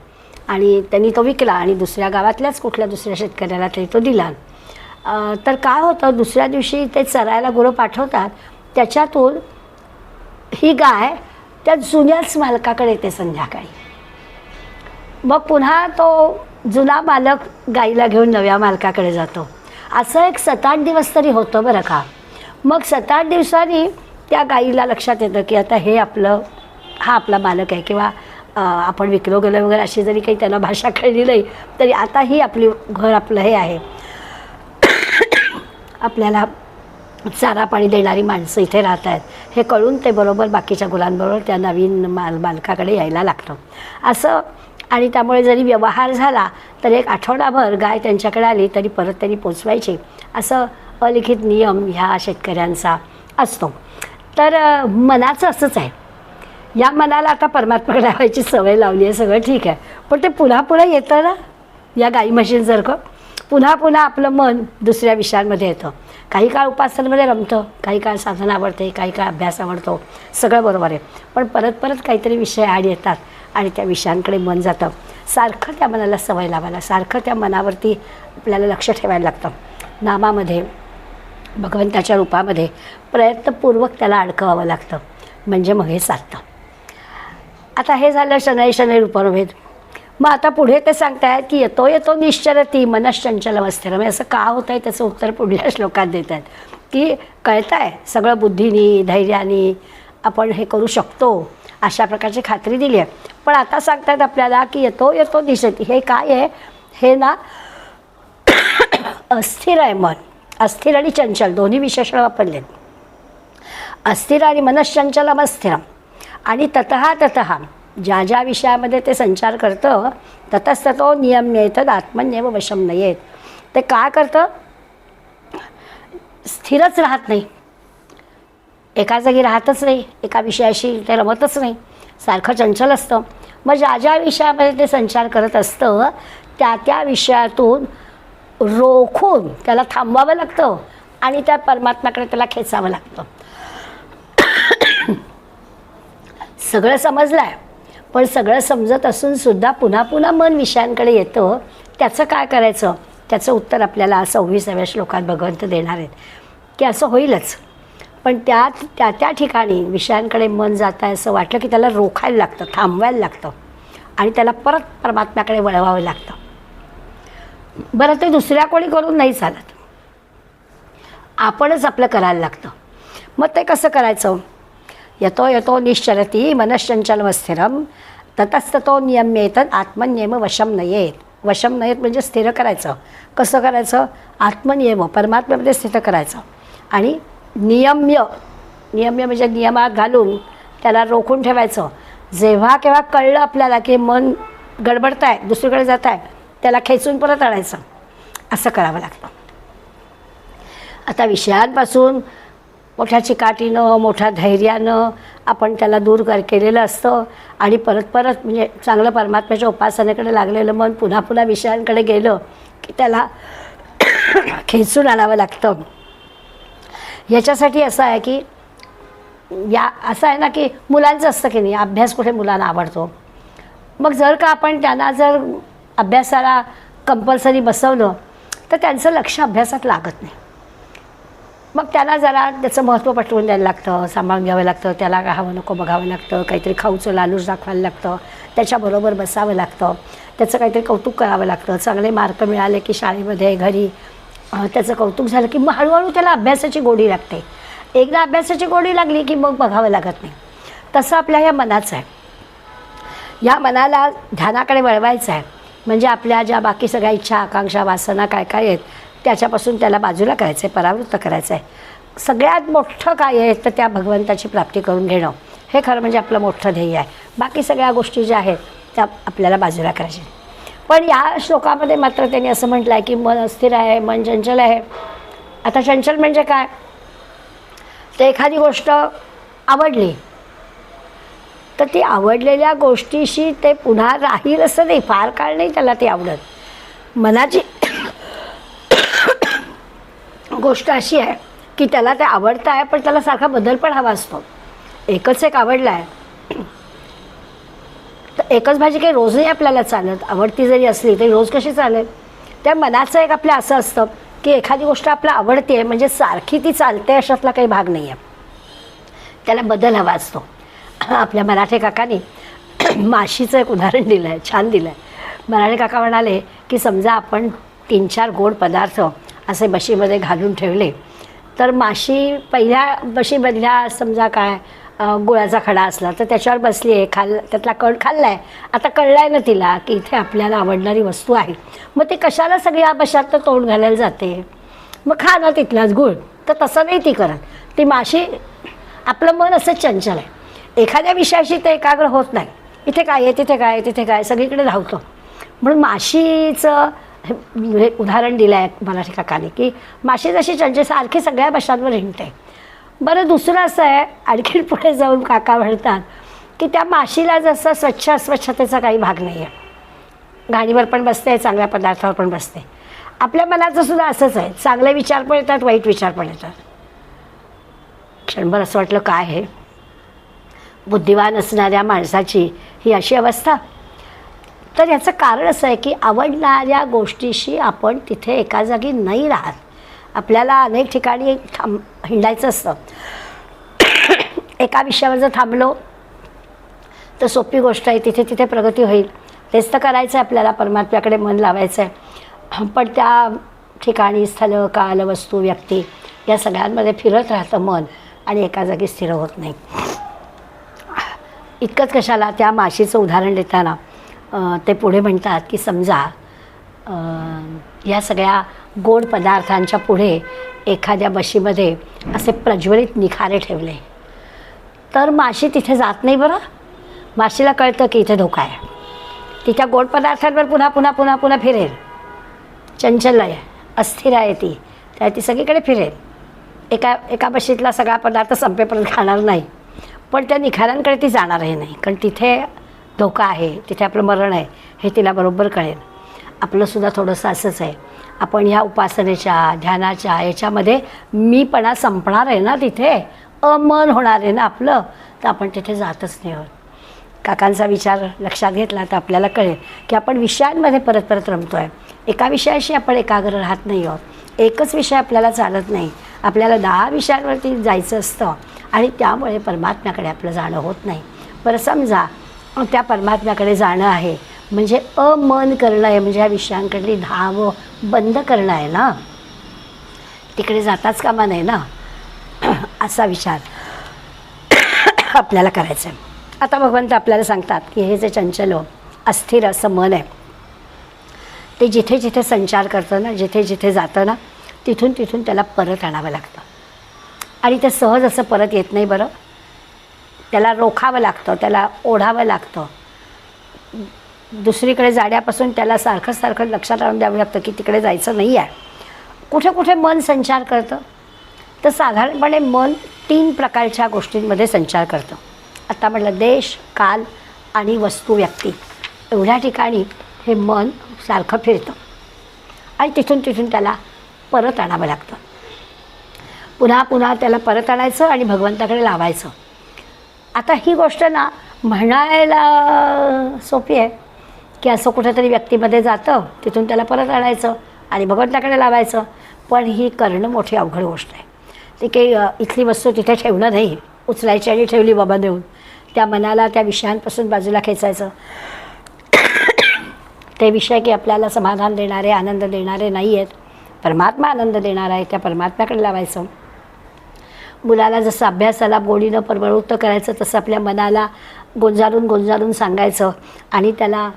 [SPEAKER 1] आणि त्यांनी तो विकला आणि दुसऱ्या गावातल्याच कुठल्या दुसऱ्या शेतकऱ्याला तरी तो दिला, तर काय होतं, दुसऱ्या दिवशी ते चरायला गुरं पाठवतात, त्याच्यातून ही गाय त्या जुन्याच मालकाकडे येते संध्याकाळी. मग पुन्हा तो जुना मालक गाईला घेऊन नव्या मालकाकडे जातो. असं एक 7-8 दिवस तरी होतं बरं का. मग 7-8 दिवसांनी त्या गाईला लक्षात येतं की आता हे हा आपला मालक आहे, किंवा आपण विकलो गेलो वगैरे अशी जरी काही त्याला भाषा कळली नाही तरी आता ही आपली घर आपलं हे आहे. आपल्याला चारा पाणी देणारी माणसं इथे राहत आहेत हे कळून ते बरोबर बाकीच्या गुरांबरोबर त्या नवीन मालकाकडे यायला लागतं असं. आणि त्यामुळे जरी व्यवहार झाला तर एक आठवडाभर गाय त्यांच्याकडे आली तरी परत त्यांनी पोचवायची, असं अलिखित नियम ह्या शेतकऱ्यांचा असतो. तर मनाचं असंच आहे. या मनाला आता परमात्म्याकडे लावायची सवय लावली आहे, सगळं ठीक आहे, पण ते पुन्हा पुन्हा येतं ना, या गाई म्हशींसारखं पुन्हा पुन्हा आपलं मन दुसऱ्या विषयांमध्ये येतं. काही काळ उपासनेमध्ये रमतं, काही काळ साधना आवडते, काही काळ अभ्यास आवडतो, सगळं बरोबर आहे. पण परत परत काहीतरी विषय आड येतात आणि त्या विषयांकडे मन जातं. सारखं त्या मनाला सवय लावायला, सारखं त्या मनावरती आपल्याला लक्ष ठेवायला लागतं. नामामध्ये, भगवंताच्या रूपामध्ये प्रयत्नपूर्वक त्याला अडकवावं लागतं, म्हणजे मग हे साधतं. आता हे झालं शनै शनै रूपनभेद. मग आता पुढे ते सांगतायत की येतो येतो निश्चरती मनश्चंचलमस्थिरम. असं का होतं आहे त्याचं उत्तर पुढल्या श्लोकात देत आहेत की कळतं आहे सगळं बुद्धीनी, धैर्याने आपण हे करू शकतो, अशा प्रकारची खात्री दिली आहे. पण आता सांगतायत आपल्याला की येतो येतो निश्चरती. हे काय आहे, हे ना अस्थिर आहे मन. अस्थिर आणि चंचल दोन्ही विशेषण वापरले. अस्थिर आणि मनश्चंचलम अस्थिरम. आणि ततः ततः ज्या ज्या विषयामध्ये ते संचार करतं ततस्ततो नियम्येतद आत्मन्येव वशम नयेत. ते काय करतं, स्थिरच राहत नाही, एका जागी राहतच नाही, एका विषयाशी ते रमतच नाही, सारखं चंचल असतं. मग ज्या ज्या विषयामध्ये ते संचार करत असतं त्या त्या विषयातून रोखून त्याला थांबवावं लागतं आणि त्या परमात्म्याकडे त्याला खेचावं लागतं. सगळं समजलं आहे, पण सगळं समजत असून सुद्धा पुन्हा पुन्हा मन विषयांकडे येतं. त्याचं काय करायचं, त्याचं उत्तर आपल्याला 26व्या श्लोकात भगवंत देणार आहेत की असं होईलच. पण त्या त्या ठिकाणी विषयांकडे मन जात आहे असं वाटलं की त्याला रोखायला लागतं, थांबवायला लागतं आणि त्याला परत परमात्म्याकडे वळवावं लागतं. बरं, ते दुसऱ्या कोणी करून नाही चालत, आपणच आपलं करायला लागतं. मग ते कसं करायचं, यतो यतो निश्चरती मनश्चंचलमस्थिरम ततस्ततो नियम्येतद आत्मनियम वशम नयेत. वशम नयेत म्हणजे स्थिर करायचं. कसं करायचं, आत्मनियम परमात्म्यामध्ये स्थिर करायचं. आणि नियम्य नियम्य म्हणजे नियमात घालून त्याला रोखून ठेवायचं. जेव्हा केव्हा कळलं आपल्याला की मन गडबडत आहे, दुसरीकडे जात आहे, त्याला खेचून परत आणायचं. असं करावं लागतं. आता विषयांपासून मोठ्या चिकाटीनं, मोठ्या धैर्यानं आपण त्याला दूर केलेलं असतं आणि परत परत म्हणजे चांगलं परमात्म्याच्या उपासनेकडे लागलेलं मन पुन्हा पुन्हा विषयांकडे गेलं की त्याला खेचून आणावं लागतं. याच्यासाठी असं आहे की असं आहे ना की मुलांचं असतं की नाही, अभ्यास कुठे मुलांना आवडतो. मग जर का आपण त्यांना जर अभ्यासाला कंपल्सरी बसवलं तर त्यांचं लक्ष अभ्यासात लागत नाही. मग त्याला जरा त्याचं महत्त्व पटवून द्यायला लागतं, सांभाळून घ्यावं लागतं, त्याला काय हवं नको बघावं लागतं, काहीतरी खाऊचं लालूच दाखवायला लागतं, त्याच्याबरोबर बसावं लागतं, त्याचं काहीतरी कौतुक करावं लागतं. चांगले मार्क मिळाले की शाळेमध्ये घरी त्याचं कौतुक झालं की मग हळूहळू त्याला अभ्यासाची गोडी लागते. एकदा अभ्यासाची गोडी लागली की मग बघावं लागत नाही. तसं आपल्या ह्या मनाचं आहे. या मनाला ध्यानाकडे वळवायचं आहे. म्हणजे आपल्या ज्या बाकी सगळ्या इच्छा, आकांक्षा, वासना काय काय आहेत त्याच्यापासून त्याला बाजूला करायचं आहे, परावृत्त करायचं आहे. सगळ्यात मोठं काय आहे तर त्या भगवंताची प्राप्ती करून घेणं हे खरं म्हणजे आपलं मोठं ध्येय आहे. बाकी सगळ्या गोष्टी ज्या आहेत त्या आपल्याला बाजूला करायच्या. पण या श्लोकामध्ये मात्र त्यांनी असं म्हटलं आहे की मन अस्थिर आहे, मन चंचल आहे. आता चंचल म्हणजे काय, तर एखादी गोष्ट आवडली तर ती आवडलेल्या गोष्टीशी ते पुन्हा राहील असं नाही, फार काळ नाही त्याला ते आवडत. मनाची गोष्ट अशी आहे की त्याला ते आवडतं आहे पण त्याला सारखा बदल पण हवा असतो. एकच एक आवडला आहे तर एकच भाजी काही रोजही आपल्याला चालत, आवडती जरी असली तरी रोज कशी चालेल. त्या मनाचं एक आपलं असं असतं की एखादी गोष्ट आपल्याला आवडते आहे म्हणजे सारखी ती चालते अशातला काही भाग नाही आहे, त्याला बदल हवा असतो. आपल्या मराठे काकांनी माशीचं एक उदाहरण दिलं आहे, छान दिलं आहे. मराठे काका म्हणाले की समजा आपण 3-4 गोड पदार्थ असे बशीमध्ये घालून ठेवले तर माशी पहिल्या बशीमधल्या समजा काय गुळाचा खडा असला तर त्याच्यावर बसली आहे, त्यातला कण खाल्ला आहे. आता कळलं आहे ना तिला की इथे आपल्याला आवडणारी वस्तू आहे, मग ते कशाला सगळ्या बशात तर तोंड घालायला जाते, मग खा ना तिथलाच गुळ. तर तसं नाही ती करत. ती माशी, आपलं मन असं चंचल आहे, एखाद्या विषयाशी ते एकाग्र होत नाही. इथे काय आहे, तिथे काय आहे, तिथे काय, सगळीकडे धावतं. म्हणून माशीचं हे उदाहरण दिलं आहे मराठी काकाने की माशी जशी चंचल सारखी सगळ्या बशांवर हिंडते. बरं, दुसरं असं आहे, आणखीन पुढे जाऊन काका म्हणतात की त्या माशीला जसं अस्वच्छतेचा काही भाग नाही आहे, गाडीवर पण बसते, चांगल्या पदार्थावर पण बसते. आपल्या मनाचं सुद्धा असंच आहे, चांगले विचार पण येतात, वाईट विचार पण येतात. क्षणभर असं वाटलं काय आहे, बुद्धिवान असणाऱ्या माणसाची ही अशी अवस्था. तर याचं कारण असं आहे की आवडणाऱ्या गोष्टीशी आपण तिथे एका जागी नाही राहत. आपल्याला अनेक ठिकाणी हिंडायचं असतं. एका विषयावर जर थांबलो तर सोपी गोष्ट आहे, तिथे तिथे प्रगती होईल. तेच तर करायचं आहे आपल्याला, परमात्म्याकडे मन लावायचं आहे. पण त्या ठिकाणी स्थळ, काल, वस्तू, व्यक्ती या सगळ्यांमध्ये फिरत राहतं मन आणि एका जागी स्थिर होत नाही. इतकंच कशाला, त्या माशीचं उदाहरण देताना ते पुढे म्हणतात की समजा या सगळ्या गोड पदार्थांच्या पुढे एखाद्या बशीमध्ये असे प्रज्वलित निखारे ठेवले तर माशी तिथे जात नाही. बरं, माशीला कळतं की इथे धोका आहे. ती त्या गोड पदार्थांवर पुन्हा पुन्हा पुन्हा पुन्हा फिरेल. चंचल आहे, अस्थिर आहे ती, त्या ती सगळीकडे फिरेल. एका बशीतला सगळा पदार्थ संपेपर्यंत खाणार नाही, पण त्या निखाऱ्यांकडे ती जाणारही नाही, कारण तिथे धोका आहे, तिथे आपलं मरण आहे हे तिला बरोबर कळेल. आपलंसुद्धा थोडंसं असंच आहे. आपण ह्या उपासनेच्या, ध्यानाच्या याच्यामध्ये मीपणा संपणार आहे ना, तिथे अमन होणार आहे ना आपलं, तर आपण तिथे जातच नाही आहोत. काकांचा विचार लक्षात घेतला तर आपल्याला कळेल की आपण विषयांमध्ये परत परत रमतो आहे. एका विषयाशी आपण एकाग्र राहत नाही आहोत. एकच विषय आपल्याला चालत नाही, आपल्याला 10 विषयांवरती जायचं असतं आणि त्यामुळे परमात्म्याकडे आपलं जाणं होत नाही. बरं, समजा त्या परमात्म्याकडे जाणं आहे म्हणजे अमन करणं आहे, म्हणजे ह्या विषयांकडली धाव बंद करणं आहे ना, तिकडे जाताच कामा नाही ना, असा विचार आपल्याला करायचा आहे. आता भगवंत आपल्याला सांगतात की हे जे चंचल अस्थिर असं मन आहे ते जिथे जिथे संचार करतं ना, जिथे जिथे जातं ना, तिथून तिथून त्याला परत आणावं लागतं. आणि ते सहज असं परत येत नाही बरं. त्याला रोखावं लागतं, त्याला ओढावं लागतं, दुसरीकडे जाण्यापासून त्याला सारखं सारखं लक्षात आणून द्यावं लागतं की तिकडे जायचं नाही आहे. कुठे कुठे मन संचार करतं, तर साधारणपणे मन 3 प्रकारच्या गोष्टींमध्ये संचार करतं. आता म्हटलं देश, काल आणि वस्तू, व्यक्ती, एवढ्या ठिकाणी हे मन सारखं फिरतं आणि तिथून त्याला परत आणावं लागतं. पुन्हा पुन्हा त्याला परत आणायचं आणि भगवंताकडे लावायचं. आता ही गोष्ट ना म्हणायला सोपी आहे की असं कुठेतरी व्यक्तीमध्ये जातं, तिथून त्याला परत आणायचं आणि भगवंताकडे लावायचं. पण ही करणं मोठी अवघड गोष्ट आहे. ते काही इथली वस्तू तिथे ठेवणं नाही, उचलायची आणि ठेवली बाबा देऊन. त्या मनाला त्या विषयांपासून बाजूला खेचायचं. ते विषय की आपल्याला समाधान देणारे, आनंद देणारे नाही आहेत. परमात्मा आनंद देणार आहे, त्या परमात्म्याकडे लावायचं. मुलाला जसं अभ्यासाला गोडीनं प्रवृत्त करायचं, तसं आपल्या मनाला गोंजारून सांगायचं आणि त्याला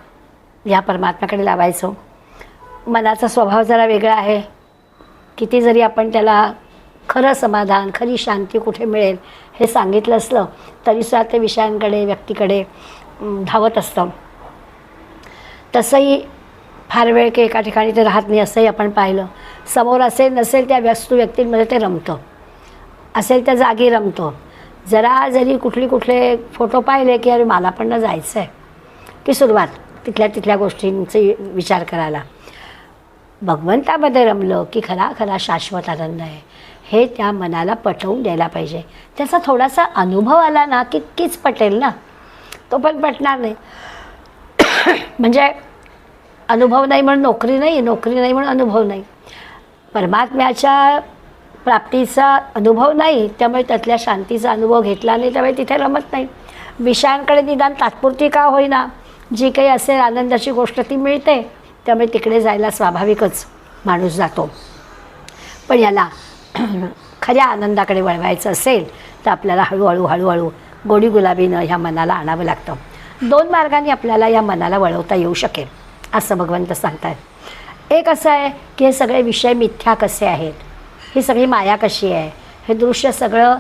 [SPEAKER 1] या परमात्म्याकडे लावायचं. मनाचा स्वभाव जरा वेगळा आहे. किती जरी आपण त्याला खरं समाधान, खरी शांती कुठे मिळेल हे सांगितलं असलं तरीसुद्धा ते विषयांकडे, व्यक्तीकडे धावत असतं. तसंही फार वेळ की एका ठिकाणी ते राहत नाही, असंही आपण पाहिलं. समोर असेल नसेल त्या वस्तू व्यक्तींमध्ये ते रमतं, असेल त्या जागी रमतो. जरा जरी कुठले फोटो पाहिले की अरे मला पण न जायचं आहे, की सुरुवात तिथल्या गोष्टींचे विचार करायला. भगवंतामध्ये रमलं की खरा शाश्वत आनंद आहे हे त्या मनाला पटवून द्यायला पाहिजे. त्याचा थोडासा अनुभव आला ना की कीच पटेल ना, तो पण पटणार नाही. म्हणजे अनुभव नाही म्हणून नोकरी नाही, नोकरी नाही म्हणून अनुभव नाही. परमात्म्याच्या प्राप्तीचा अनुभव नाही, त्यामुळे त्यातल्या शांतीचा अनुभव घेतला नाही, त्यामुळे तिथे रमत नाही. विषयांकडे निदान तात्पुरती का होईना जी काही असेल आनंदाची गोष्ट ती मिळते, त्यामुळे तिकडे जायला स्वाभाविकच माणूस जातो. पण याला खऱ्या आनंदाकडे वळवायचं असेल तर आपल्याला हळूहळू गोडी गुलाबीनं ह्या मनाला आणावं लागतं. 2 मार्गाने आपल्याला या मनाला वळवता येऊ शकेल असं भगवंत सांगतात. एक असं आहे की हे सगळे विषय मिथ्या कसे आहेत, ही सगळी माया कशी आहे, हे दृश्य सगळं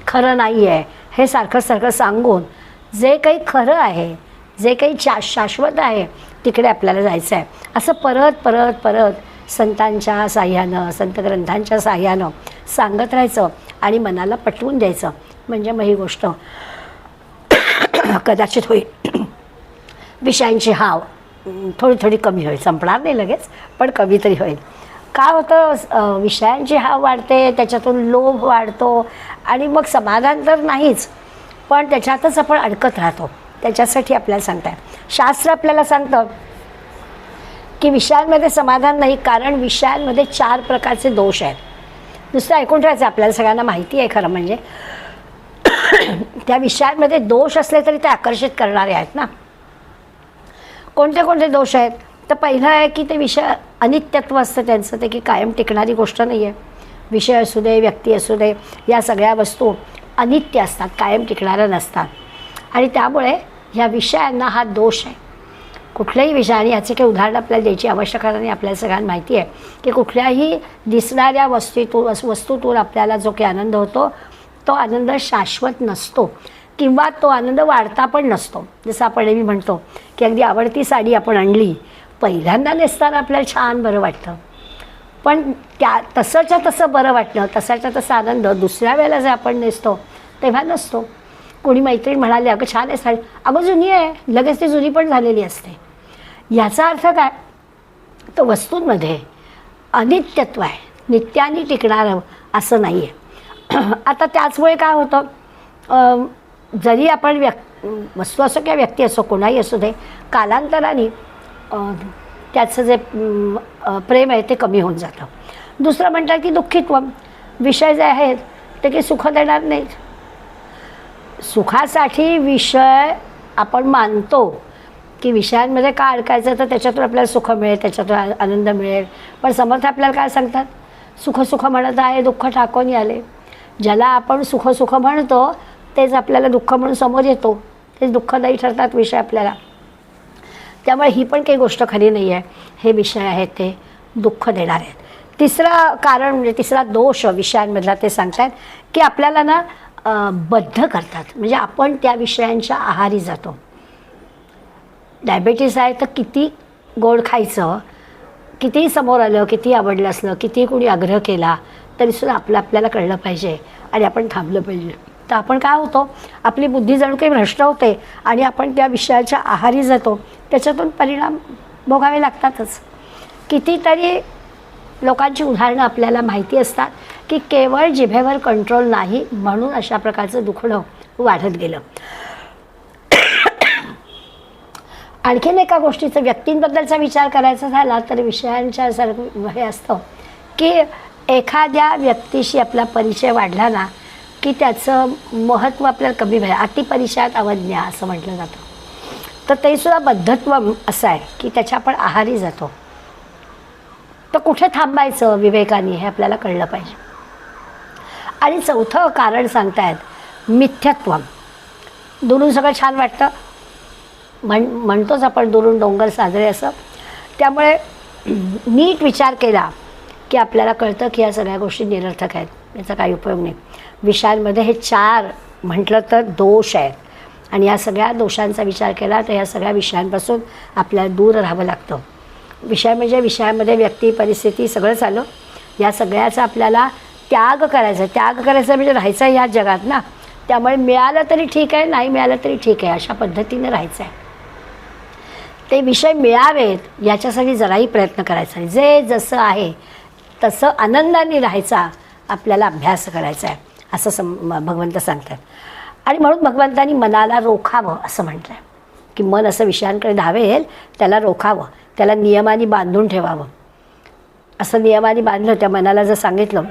[SPEAKER 1] खरं नाही आहे, हे सारखं सांगून जे काही खरं आहे, जे काही शाश्वत आहे तिकडे आपल्याला जायचं आहे असं परत संतांच्या साह्यानं, संत ग्रंथांच्या साह्यानं सांगत राहायचं आणि मनाला पटवून द्यायचं. म्हणजे मग ही गोष्ट कदाचित होईल. विषयांची हाव थोडी कमी होईल, संपणार नाही लगेच पण कमी तरी होईल. काय होतं, विषयांची हाव वाढते, त्याच्यातून लोभ वाढतो आणि मग समाधान तर नाहीच पण त्याच्यातच आपण अडकत राहतो. त्याच्यासाठी आपल्याला सांगताय शास्त्र आपल्याला सांगतं की विषयांमध्ये समाधान नाही, कारण विषयांमध्ये 4 प्रकारचे दोष आहेत. नुसतं ऐकून ठेवायचं, आपल्याला सगळ्यांना माहिती आहे खरं म्हणजे. त्या विषयांमध्ये दोष असले तरी ते आकर्षित करणारे आहेत ना. कोणते दोष आहेत, तर पहिलं आहे की ते विषय अनित्यत्व असतं त्यांचं, ते की कायम टिकणारी गोष्ट नाही आहे. विषय असू दे, व्यक्ती असू दे, या सगळ्या वस्तू अनित्य असतात, कायम टिकणाऱ्या नसतात. आणि त्यामुळे ह्या विषयांना हा दोष आहे. कुठल्याही विषयाने याचे काही उदाहरण आपल्याला द्यायची आवश्यकता नाही. आपल्याला सगळ्यांना माहिती आहे की कुठल्याही दिसणाऱ्या वस्तूतून आपल्याला जो काही आनंद होतो तो आनंद शाश्वत नसतो किंवा तो आनंद वाढता पण नसतो. जसं आपण नेहमी म्हणतो की अगदी आवडती साडी आपण आणली, पहिल्यांदा नेसताना आपल्याला छान बरं वाटतं, पण तसंच्या तसं बरं वाटणं, तसाच्या तसा आनंद दुसऱ्या वेळेला जर आपण नेसतो तेव्हा नसतो. कोणी मैत्रीण म्हणाली अगं छान आहे साडी, अगं जुनी आहे, लगेच ती जुनी पण झालेली असते. याचा अर्थ काय, तर वस्तूंमध्ये अनित्यत्व आहे, नित्याने टिकणारं असं नाही आहे. आता त्याचमुळे काय होतं, जरी आपण वस्तू असो किंवा व्यक्ती असो, कोणाही असू दे, कालांतराने त्याचं जे प्रेम आहे ते कमी होऊन जातं. दुसरं म्हणतात की दुःखित्व, विषय जे आहेत ते काही सुख देणार नाहीत. सुखासाठी विषय आपण मानतो की विषयांमध्ये का अडकायचं, तर त्याच्यातून आपल्याला सुख मिळेल, त्याच्यातून आनंद मिळेल. पण समर्थ आपल्याला काय सांगतात, सुख म्हणत आहे, दुःख ठाकून आले. ज्याला आपण सुख म्हणतो तेच आपल्याला दुःख म्हणून समोर येतो, तेच दुःखदायी ठरतात विषय आपल्याला. त्यामुळे ही पण काही गोष्ट खरी नाही आहे. हे विषय आहेत ते दुःख देणार आहेत. तिसरं कारण म्हणजे तिसरा दोष विषयांमधला ते सांगतात की आपल्याला ना बद्ध करतात, म्हणजे आपण त्या विषयांच्या आहारी जातो. डायबेटीस आहे तर किती गोड खायचं, कितीही समोर आलं, किती आवडलं असलं, किती कोणी आग्रह केला तरीसुद्धा आपल्याला कळलं पाहिजे आणि आपण थांबलं पाहिजे. तर आपण काय होतो, आपली बुद्धी जणू काही भ्रष्ट होते आणि आपण त्या विषयाच्या आहारी जातो. त्याच्यातून परिणाम भोगावे लागतातच. कितीतरी लोकांची उदाहरणं आपल्याला माहिती असतात की केवळ जिभेवर कंट्रोल नाही म्हणून अशा प्रकारचं दुखणं वाढत गेलं. आणखीन एका गोष्टीचं व्यक्तींबद्दलचा विचार करायचा झाला तर विषयांच्या सारखं हे असतं की एखाद्या व्यक्तीशी आपला परिचय वाढला ना की त्याचं महत्त्व आपल्याला कमी व्हायला, अतिपरिचयात अवज्ञा असं म्हटलं जातं. तर तेसुद्धा बद्धत्व असं आहे की त्याच्या आपण आहारी जातो. तर कुठे थांबायचं विवेकाने हे आपल्याला कळलं पाहिजे. आणि चौथं कारण सांगतायत मिथ्यत्व. दुरून सगळं छान वाटतं, म्हणतोच आपण दुरून डोंगर साजरे असं. त्यामुळे नीट विचार केला की आपल्याला कळतं की या सगळ्या गोष्टी निरर्थक आहेत, याचा काही उपयोग नाही. विषयांमध्ये हे 4 म्हटलं तर दोष आहेत आणि या सगळ्या दोषांचा विचार केला तर या सगळ्या विषयांपासून आपल्याला दूर राहावं लागतं. विषय म्हणजे विषयामध्ये व्यक्ती परिस्थिती सगळंच आलं. या सगळ्याचा आपल्याला त्याग करायचा. त्याग करायचा म्हणजे राहायचं या जगात ना. त्यामुळे मिळालं तरी ठीक आहे, नाही मिळालं तरी ठीक आहे, अशा पद्धतीने राहायचं आहे. ते विषय मिळावेत याच्यासाठी जराही प्रयत्न करायचा नाही. जे जसं आहे तसं आनंदाने राहायचा आपल्याला अभ्यास करायचा आहे असं भगवंत सांगतात. आणि म्हणून भगवंतांनी मनाला रोखावं असं म्हटलं आहे की मन असं विषयांकडे धावेल त्याला रोखावं, त्याला नियमाने बांधून ठेवावं. असं नियमाने बांधलं त्या मनाला जर सांगितलं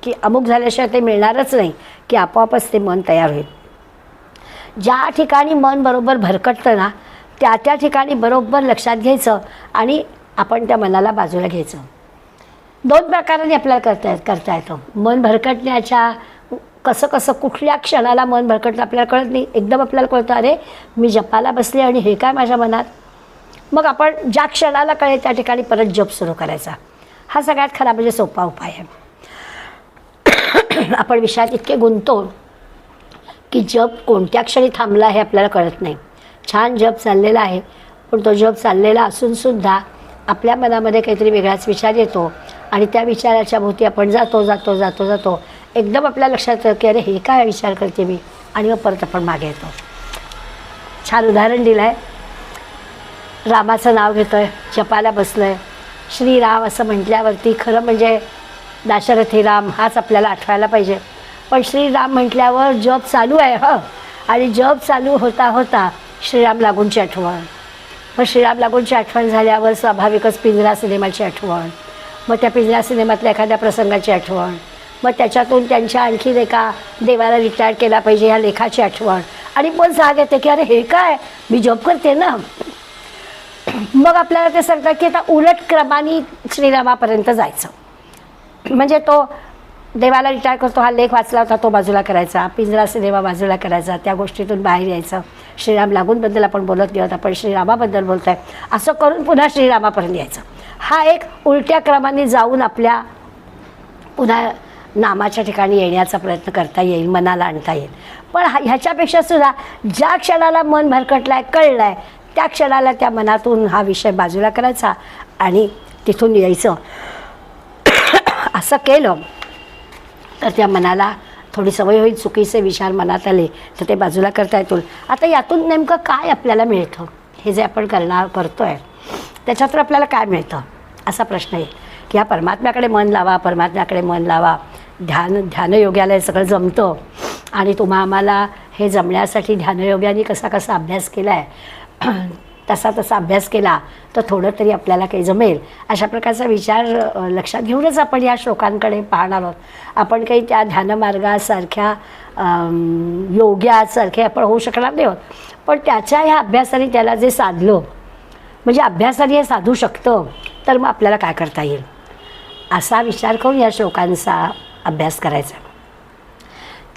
[SPEAKER 1] की अमुक झाल्याशिवाय ते मिळणारच नाही की आपोआपच ते मन तयार होईल. ज्या ठिकाणी मन बरोबर भरकटतं ना त्या ठिकाणी बरोबर लक्षात घ्यायचं आणि आपण त्या मनाला बाजूला घ्यायचं. 2 प्रकारांनी आपल्याला करता येतं. मन भरकटण्याच्या कसं कुठल्या क्षणाला मन भरकटतं आपल्याला कळत नाही. एकदम आपल्याला कळतं अरे मी जपाला बसले आणि हे काय माझ्या मनात. मग आपण ज्या क्षणाला कळेल त्या ठिकाणी परत जप सुरू करायचा. हा सगळ्यात खरा म्हणजे सोपा उपाय आहे. आपण विषयात इतके गुंततो की जप कोणत्या क्षणी थांबला हे आपल्याला कळत नाही. छान जप चाललेला आहे पण तो जप चाललेला असूनसुद्धा आपल्या मनामध्ये काहीतरी वेगळाच विचार येतो आणि त्या विचाराच्या भोवती आपण जातो. एकदम आपल्या लक्षात येतं की अरे हे काय विचार करते मी आणि मग परत आपण मागे येतो. छान उदाहरण दिलं आहे. रामाचं नाव घेतो आहे, जपाला बसलो आहे, श्रीराम असं म्हटल्यावरती खरं म्हणजे दाशरथी राम हाच आपल्याला आठवायला पाहिजे. पण श्रीराम म्हटल्यावर जप चालू आहे आणि जप चालू होता श्रीराम लागूनची आठवण. मग श्रीराम लागूनची आठवण झाल्यावर स्वाभाविकच पिंजरा सिनेमाची आठवण, मग त्या पिंजरा सिनेमातल्या एखाद्या प्रसंगाची आठवण, मग त्याच्यातून त्यांच्या आणखीन एका देवाला रिटायर केला पाहिजे ह्या लेखाची आठवण आणि मग जाग येते की अरे हे काय मी जॉब करते ना. मग आपल्याला ते सांगतात की आता उलट क्रमाने श्रीरामापर्यंत जायचं. म्हणजे तो देवाला रिटायर करतो हा लेख वाचला होता तो बाजूला करायचा, पिंजरा सिनेमा बाजूला करायचा, त्या गोष्टीतून बाहेर यायचं. श्रीराम लागूनबद्दल आपण बोलत गेलो आपण श्रीरामाबद्दल बोलत आहे असं करून पुन्हा श्रीरामापर्यंत यायचं. हा एक उलट्या क्रमाने जाऊन आपल्या पुन्हा नामाच्या ठिकाणी येण्याचा प्रयत्न करता येईल, मनाला आणता येईल. पण ह्याच्यापेक्षा सुद्धा ज्या क्षणाला मन भरकटलं आहे कळलं आहे त्या क्षणाला त्या मनातून हा विषय बाजूला करायचा आणि तिथून यायचं. असं केलं तर त्या मनाला थोडी सवय होईल. चुकीचे विचार मनात आले तर ते बाजूला करता येतील. आता यातून नेमकं काय आपल्याला मिळतं हे जे आपण करतो आहे त्याच्यातून आपल्याला काय मिळतं असा प्रश्न आहे की ह्या परमात्म्याकडे मन लावा. ध्यानयोग्याला हे सगळं जमतं आणि आम्हाला हे जमण्यासाठी ध्यानयोग्याने कसा अभ्यास केला आहे तसा अभ्यास केला तर थोडं तरी आपल्याला काही जमेल अशा प्रकारचा विचार लक्षात घेऊनच आपण या श्लोकांकडे पाहणार आहोत. आपण काही त्या ध्यानमार्गासारख्या योग्यासारखे आपण होऊ शकणार नाही आहोत. पण त्याच्या ह्या अभ्यासाने त्याला जे साधलं म्हणजे अभ्यासाने हे साधू शकतं तर मग आपल्याला काय करता येईल असा विचार करून या श्लोकांचा अभ्यास करायचा.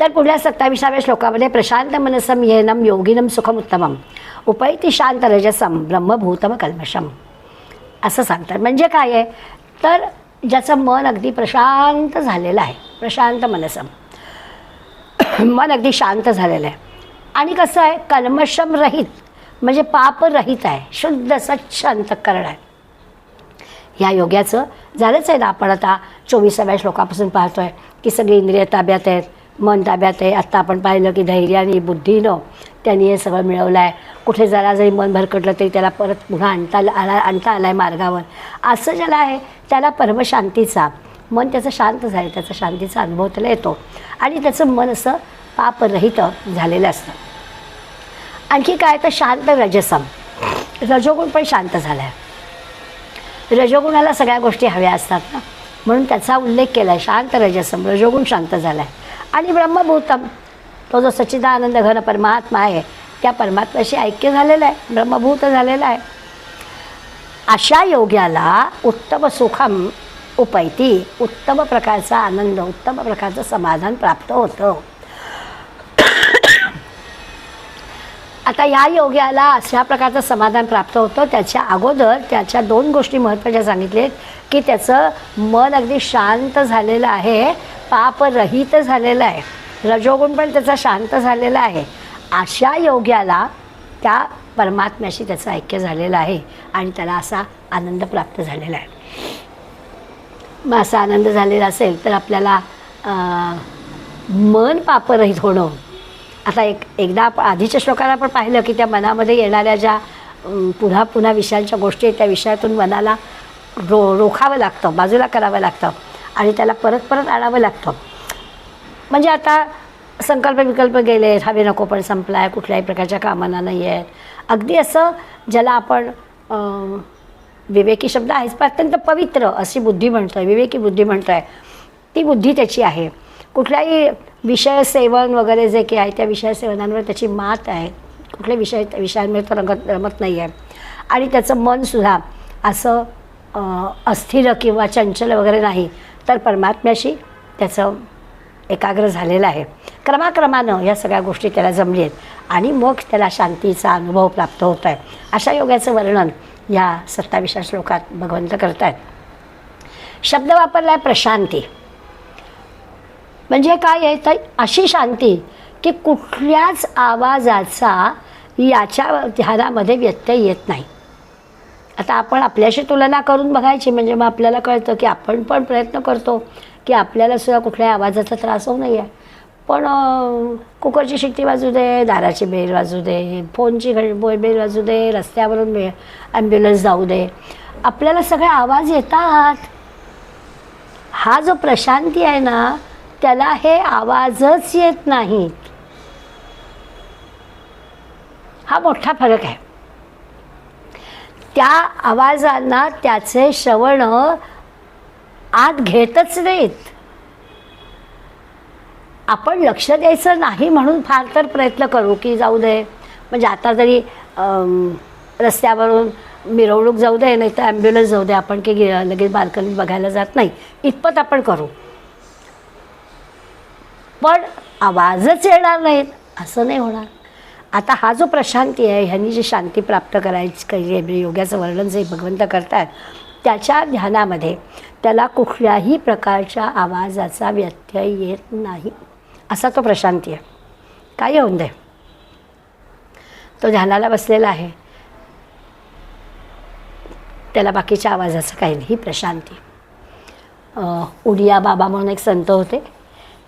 [SPEAKER 1] तर पुढल्या 27व्या श्लोकामध्ये प्रशांत मनसम येनम योगिनम सुखमुत्तमम उपैति शांत रजसम ब्रह्मभूतम कल्मषम असं सांगतात. म्हणजे काय आहे तर ज्याचं मन अगदी प्रशांत झालेलं आहे, प्रशांत मनसम, मन अगदी शांत झालेलं आहे. आणि कसं आहे, कल्मषम रहित म्हणजे पापरहित आहे, शुद्ध स्वच्छ अंतःकरण आहे. ह्या योग्याचं झालंच आहे ना. आपण आता 24व्या श्लोकापासून पाहतो आहे की सगळी इंद्रिय ताब्यात आहेत, मन ताब्यात आहे. आत्ता आपण पाहिलं की धैर्याने बुद्धीनं त्यांनी हे सगळं मिळवलं आहे. कुठे जरा जरी मन भरकटलं तरी त्याला परत पुन्हा आणता आला आहे मार्गावर. असं ज्याला आहे त्याला परमशांतीचा, मन त्याचं शांत झालं, त्याचा शांतीचा अनुभव त्याला येतो आणि त्याचं मन असं पापरहित झालेलं असतं. आणखी काय तर शांत रजसम, रजोगुण पण शांत झाला आहे. रजोगुणाला सगळ्या गोष्टी हव्या असतात ना, म्हणून त्याचा उल्लेख केला आहे. शांत रजसम, रजोगुण शांत झाला आहे. आणि ब्रह्मभूतम, तो जो सच्चिदानंद घन परमात्मा आहे त्या परमात्म्याशी ऐक्य झालेला आहे, ब्रह्मभूत झालेला आहे. अशा योग्याला उत्तम सुखम उपैती, उत्तम प्रकारचा आनंद, उत्तम प्रकारचं समाधान प्राप्त होतं. आता या योग्याला अशा प्रकारचं समाधान प्राप्त होतं. त्याच्या अगोदर त्याच्या 2 गोष्टी महत्त्वाच्या सांगितलेत की त्याचं मन अगदी शांत झालेलं आहे, पापरहित झालेलं आहे, रजोगुण पण त्याचा शांत झालेला आहे. अशा योग्याला त्या परमात्म्याशी त्याचं ऐक्य झालेलं आहे आणि त्याला असा आनंद प्राप्त झालेला आहे. मग असा आनंद झालेला असेल तर आपल्याला मन पापरहित होणं. आता एकदा आधीच्या श्लोकाला आपण पाहिलं की त्या मनामध्ये येणाऱ्या ज्या पुन्हा पुन्हा विषयांच्या गोष्टी आहेत त्या विषयातून मनाला रोखावं लागतं, बाजूला करावं लागतं आणि त्याला परत परत आणावं लागतं. म्हणजे आता संकल्प विकल्प गेले, हवे नको पण संपला आहे, कुठल्याही प्रकारच्या कामना नाही आहेत. अगदी असं ज्याला आपण विवेकी शब्द आहेच पण अत्यंत पवित्र अशी बुद्धी म्हणतो आहे, विवेकी बुद्धी म्हणतो आहे, ती बुद्धी त्याची आहे. कुठल्याही विषय सेवन वगैरे जे काही आहे त्या विषय सेवनांवर त्याची मात आहे, कुठले विषयांमध्ये तो रमत नाही आहे. आणि त्याचं मनसुद्धा असं अस्थिर किंवा चंचल वगैरे नाही, तर परमात्म्याशी त्याचं एकाग्र झालेलं आहे. क्रमाक्रमानं या सगळ्या गोष्टी त्याला जमली आहेत आणि मग त्याला शांतीचा अनुभव प्राप्त होत आहे. अशा योगाचं वर्णन या 27व्या श्लोकात भगवंत करत आहेत. शब्द वापरला आहे प्रशांती. म्हणजे काय आहे तर अशी शांती की कुठल्याच आवाजाचा याच्या ध्यानामध्ये व्यत्यय येत नाही. आता आपण आपल्याशी तुलना करून बघायची म्हणजे मग आपल्याला कळतं की आपण पण प्रयत्न करतो की आपल्याला सुद्धा कुठल्याही आवाजाचा त्रास होऊ नये. पण कुकरची शिट्टी वाजू दे, दाराची बेल वाजू दे, फोनची बेल वाजू दे, रस्त्यावरून ॲम्ब्युलन्स जाऊ दे, आपल्याला सगळे आवाज येतात. हा जो प्रशांती आहे ना त्याला हे आवाजच येत नाहीत. हा मोठा फरक आहे. त्या आवाजांना त्याचे श्रवण आत घेतच नाहीत. आपण लक्ष द्यायचं नाही म्हणून फार तर प्रयत्न करू की जाऊ दे, म्हणजे आता जरी रस्त्यावरून मिरवणूक जाऊ दे नाही तर ॲम्ब्युलन्स जाऊ दे, आपण की लगेच बाल्कनीत बघायला जात नाही, इतपत आपण करू. पण आवाजच येणार नाहीत असं नाही होणार. आता हा जो प्रशांती आहे ह्यांनी जी शांती प्राप्त करायची योगाचं वर्णन जे भगवंत करतात त्याच्या ध्यानामध्ये त्याला कुठल्याही प्रकारच्या आवाजाचा व्यत्यय येत नाही, असा तो प्रशांती आहे. काय होऊन दे तो ध्यानाला बसलेला आहे, त्याला बाकीच्या आवाजाचं काही नाही, ही प्रशांती. उडिया बाबा म्हणून एक संत होते,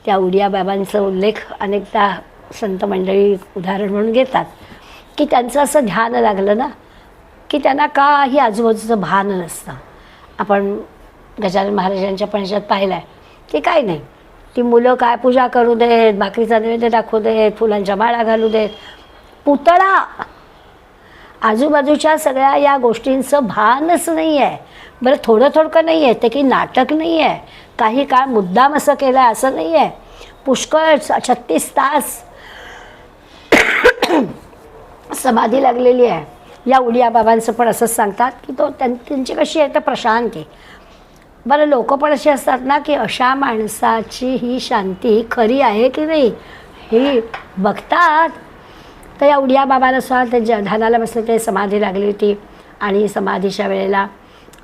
[SPEAKER 1] त्या उडिया बाबांचा उल्लेख अनेकदा संत मंडळी उदाहरण म्हणून घेतात की त्यांचं असं ध्यान लागलं ना की त्यांना काही आजूबाजूचं भान नसतं. आपण गजानन महाराजांच्या पण ह्याच्यात पाहिलं आहे की काय नाही, ती मुलं काय पूजा करू देत, भाकरीचा नैवेद्य दाखवू देत, फुलांच्या माळा घालू देत, पुतळा, आजूबाजूच्या सगळ्या या गोष्टींचं भानच नाही आहे. बरं थोडं थोडकं नाही आहे ते की नाटक नाही आहे, काही काळ मुद्दाम असं केलं आहे असं नाही आहे. पुष्कळ 36 तास समाधी लागलेली आहे. या उडिया बाबांचं पण असंच सांगतात की तो त्यांची कशी आहे तर प्रशांती. बरं लोक पण अशी असतात ना की अशा माणसाची ही शांती खरी आहे की नाही हे बघतात. तर या उडिया बाबाला सुद्धा ते ध्यानाला बसले ते समाधी लागली होती आणि समाधीच्या वेळेला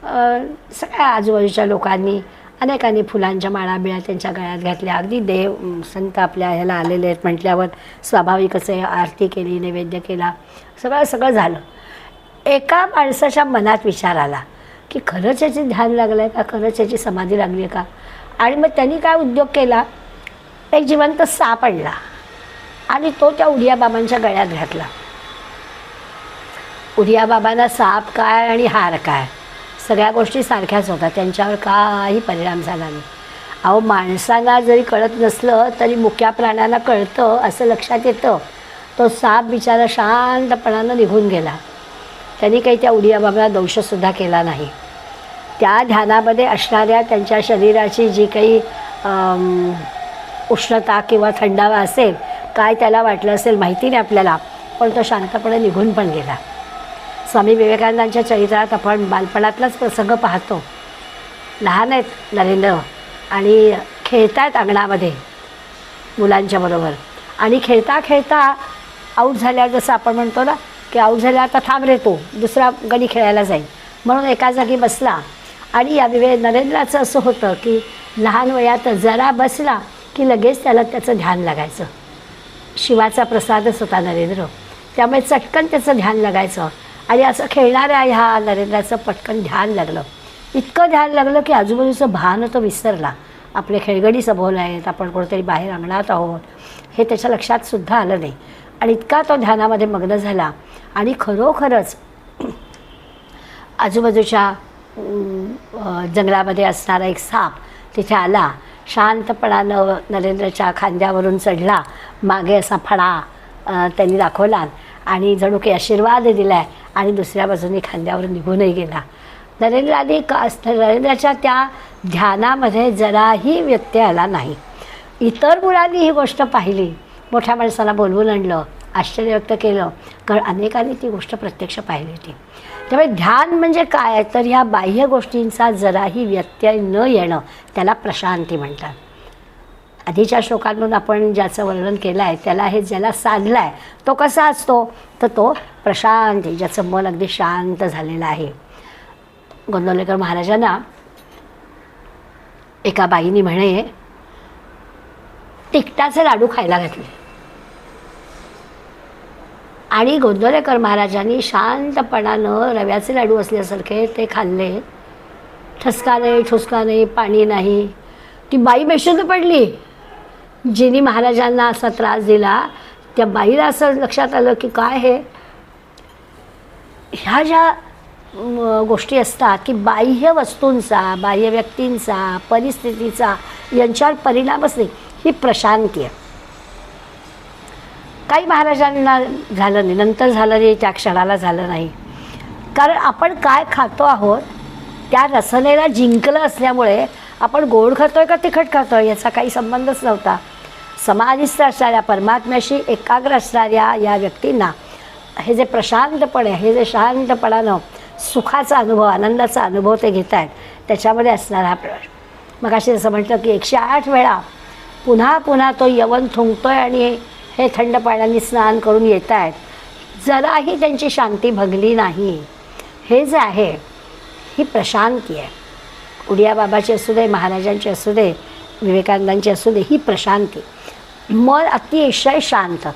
[SPEAKER 1] सगळ्या आजूबाजूच्या लोकांनी अनेकांनी फुलांच्या माळा बिळा त्यांच्या गळ्यात घातल्या. अगदी देव संत आपल्या ह्याला आलेले आहेत म्हटल्यावर स्वाभाविकच आहे, आरती केली, नैवेद्य केला, सगळं झालं. एका माणसाच्या मनात विचार आला की खरंच याची ध्यान लागलं आहे का, खरंच याची समाधी लागली आहे का. आणि मग त्यांनी काय उद्योग केला, एक जिवंत साप आणला आणि तो त्या उडियाबाबांच्या गळ्यात घातला. उडियाबाबांना साप काय आणि हार काय सगळ्या गोष्टी सारख्याच होत्या, त्यांच्यावर काही परिणाम झाला नाही. अहो, माणसांना जरी कळत नसलं तरी मुक्या प्राण्याला कळतं असं लक्षात येतं. तो साप बिचारा शांतपणानं निघून गेला. त्यांनी काही त्या उडियाबाबांना दोषसुद्धा केला नाही. त्या ध्यानामध्ये असणाऱ्या त्यांच्या शरीराची जी काही उष्णता किंवा थंडावा असेल, काय त्याला वाटलं असेल माहिती नाही आपल्याला, पण तो शांतपणे निघून पण गेला. स्वामी विवेकानंदांच्या चरित्रात आपण बालपणातलाच प्रसंग पाहतो. लहान आहेत नरेंद्र आणि खेळतात अंगणामध्ये मुलांच्या बरोबर, आणि खेळता खेळता आऊट झाल्या, जसं आपण म्हणतो ना की आऊट झाल्या आता थांब रे, तो दुसरा गडी खेळायला जाईल म्हणून एका जागी बसला. आणि या नरेंद्राचं असं होतं की लहान वयात जरा बसला की लगेच त्याला त्याचं ध्यान लागायचं. शिवाचा प्रसादच होता नरेंद्र, त्यामुळे चटकन त्याचं ध्यान लागायचं. आणि असं खेळणाऱ्या ह्या नरेंद्राचं पटकन ध्यान लागलं. इतकं ध्यान लागलं की आजूबाजूचं भान तो विसरला. आपले खेळगडी सभोवले आहेत, आपण कुठेतरी बाहेर अंगणात आहोत, हे त्याच्या लक्षात सुद्धा आलं नाही. आणि इतका तो ध्यानामध्ये मग्न झाला. आणि खरोखरच आजूबाजूच्या जंगलामध्ये असणारा एक साप तिथे आला, शांतपणानं नरेंद्रच्या खांद्यावरून चढला, मागे असा फणा त्यांनी दाखवला आणि जणू काही आशीर्वाद दिला आहे आणि दुसऱ्या बाजूने खांद्यावरून निघूनही गेला. नरेंद्राच्या त्या ध्यानामध्ये जराही व्यत्यय आला नाही. इतर मुलांनी ही गोष्ट पाहिली, मोठ्या माणसाला बोलवून आणलं, आश्चर्य व्यक्त केलं, कारण अनेकांनी ती गोष्ट प्रत्यक्ष पाहिली होती. त्यामुळे ध्यान म्हणजे काय, तर ह्या बाह्य गोष्टींचा जराही व्यत्यय न येणं, त्याला प्रशांती म्हणतात. आधीच्या श्लोकांतून आपण ज्याचं वर्णन केलं आहे त्याला हे ज्याला साधलं आहे तो कसा असतो, तर तो प्रशांती, ज्याचं मन अगदी शांत झालेलं आहे. गोंदवलेकर महाराजांना एका बाईनी म्हणे तिखटाचे लाडू खायला घातले आणि गोंदवलेकर महाराजांनी शांतपणानं रव्याचे लाडू असल्यासारखे ते खाल्ले. ठसका नाही, ठुसका नाही, पाणी नाही. ती बाई बेशुद्ध पडली. जिनी महाराजांना असा त्रास दिला त्या बाईला असं लक्षात आलं की काय हे, ह्या ज्या गोष्टी असतात की बाह्य वस्तूंचा, बाह्य व्यक्तींचा, परिस्थितीचा यांच्यावर परिणामच नाही, ही प्रशांती आहे. काही महाराजांना झालं नाही, नंतर झालं नाही, त्या क्षणाला झालं नाही. कारण आपण काय खातो आहोत त्या रसनेला जिंकलं असल्यामुळे आपण गोड खातोय का तिखट खातोय याचा काही संबंधच नव्हता. समाधिस्थ असणाऱ्या, परमात्म्याशी एकाग्र असणाऱ्या या व्यक्तींना हे जे प्रशांतपणे, हे जे शांतपणानं सुखाचा अनुभव, आनंदाचा अनुभव ते घेत आहेत, त्याच्यामध्ये असणारा हा प्रश्न. मग असे जसं म्हटलं की 108 वेळा पुन्हा पुन्हा तो यवन थुंकतोय आणि हे थंड पाण्याने स्नान करून येत आहेत, जराही त्यांची शांती भंगली नाही. हे जे आहे ही प्रशांती आहे. उडियाबाबाची असू दे, महाराजांची असू दे, विवेकानंदांची असू दे, ही प्रशांती. मन अतिशय शांत,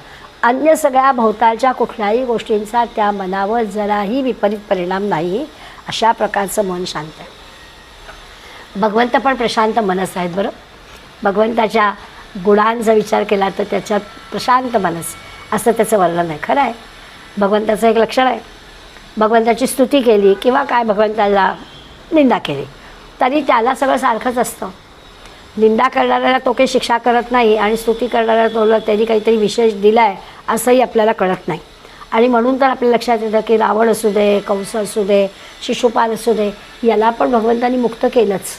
[SPEAKER 1] अन्य सगळ्या भोवतालच्या कुठल्याही गोष्टींचा त्या मनावर जराही विपरीत परिणाम नाही, अशा प्रकारचं मन शांत आहे. भगवंत पण प्रशांत मनस आहेत. बरं, भगवंताच्या गुणांचा विचार केला तर त्याच्यात प्रशांत मनस असं त्याचं वर्णन आहे. खरं आहे, भगवंताचं एक लक्षण आहे. भगवंताची स्तुती केली किंवा काय भगवंताला निंदा केली तरी त्याला सगळं सारखंच असतं. निंदा करणाऱ्याला तो काही शिक्षा करत नाही आणि स्तुती करणाऱ्याला तोला त्यांनी काहीतरी विशेष दिला आहे असंही आपल्याला कळत नाही. आणि म्हणून तर आपल्या लक्षात येतं की रावण असू दे, कंस असू दे, शिशुपाल असू दे, याला पण भगवंतांनी मुक्त केलंच.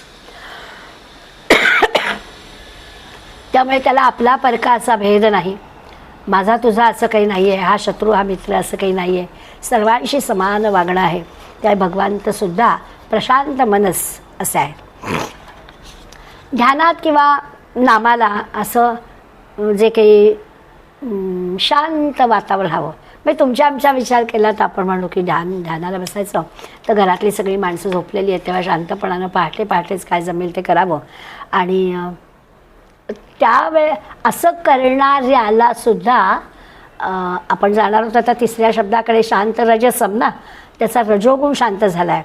[SPEAKER 1] त्यामुळे त्याला आपला परकाचा भेद नाही, माझा तुझा असं काही नाही आहे, हा शत्रू हा मित्र असं काही नाही आहे, सर्वांशी समान वागणं आहे. त्या भगवंतसुद्धा प्रशांत मनस असं आहे. ध्यानात किंवा नामाला असं जे काही शांत वातावरण हवं, म्हणजे तुमच्या आमचा विचार केला तर आपण म्हणू की ध्यानाला बसायचं तर घरातली सगळी माणसं झोपलेली आहेत तेव्हा शांतपणानं पहाटेच काय जमेल ते करावं. आणि त्यावेळे असं करणाऱ्याला सुद्धा आपण जाणार होतो आता तिसऱ्या शब्दाकडे, शांत रजसम ना, त्याचा रजोगुण शांत झाला आहे.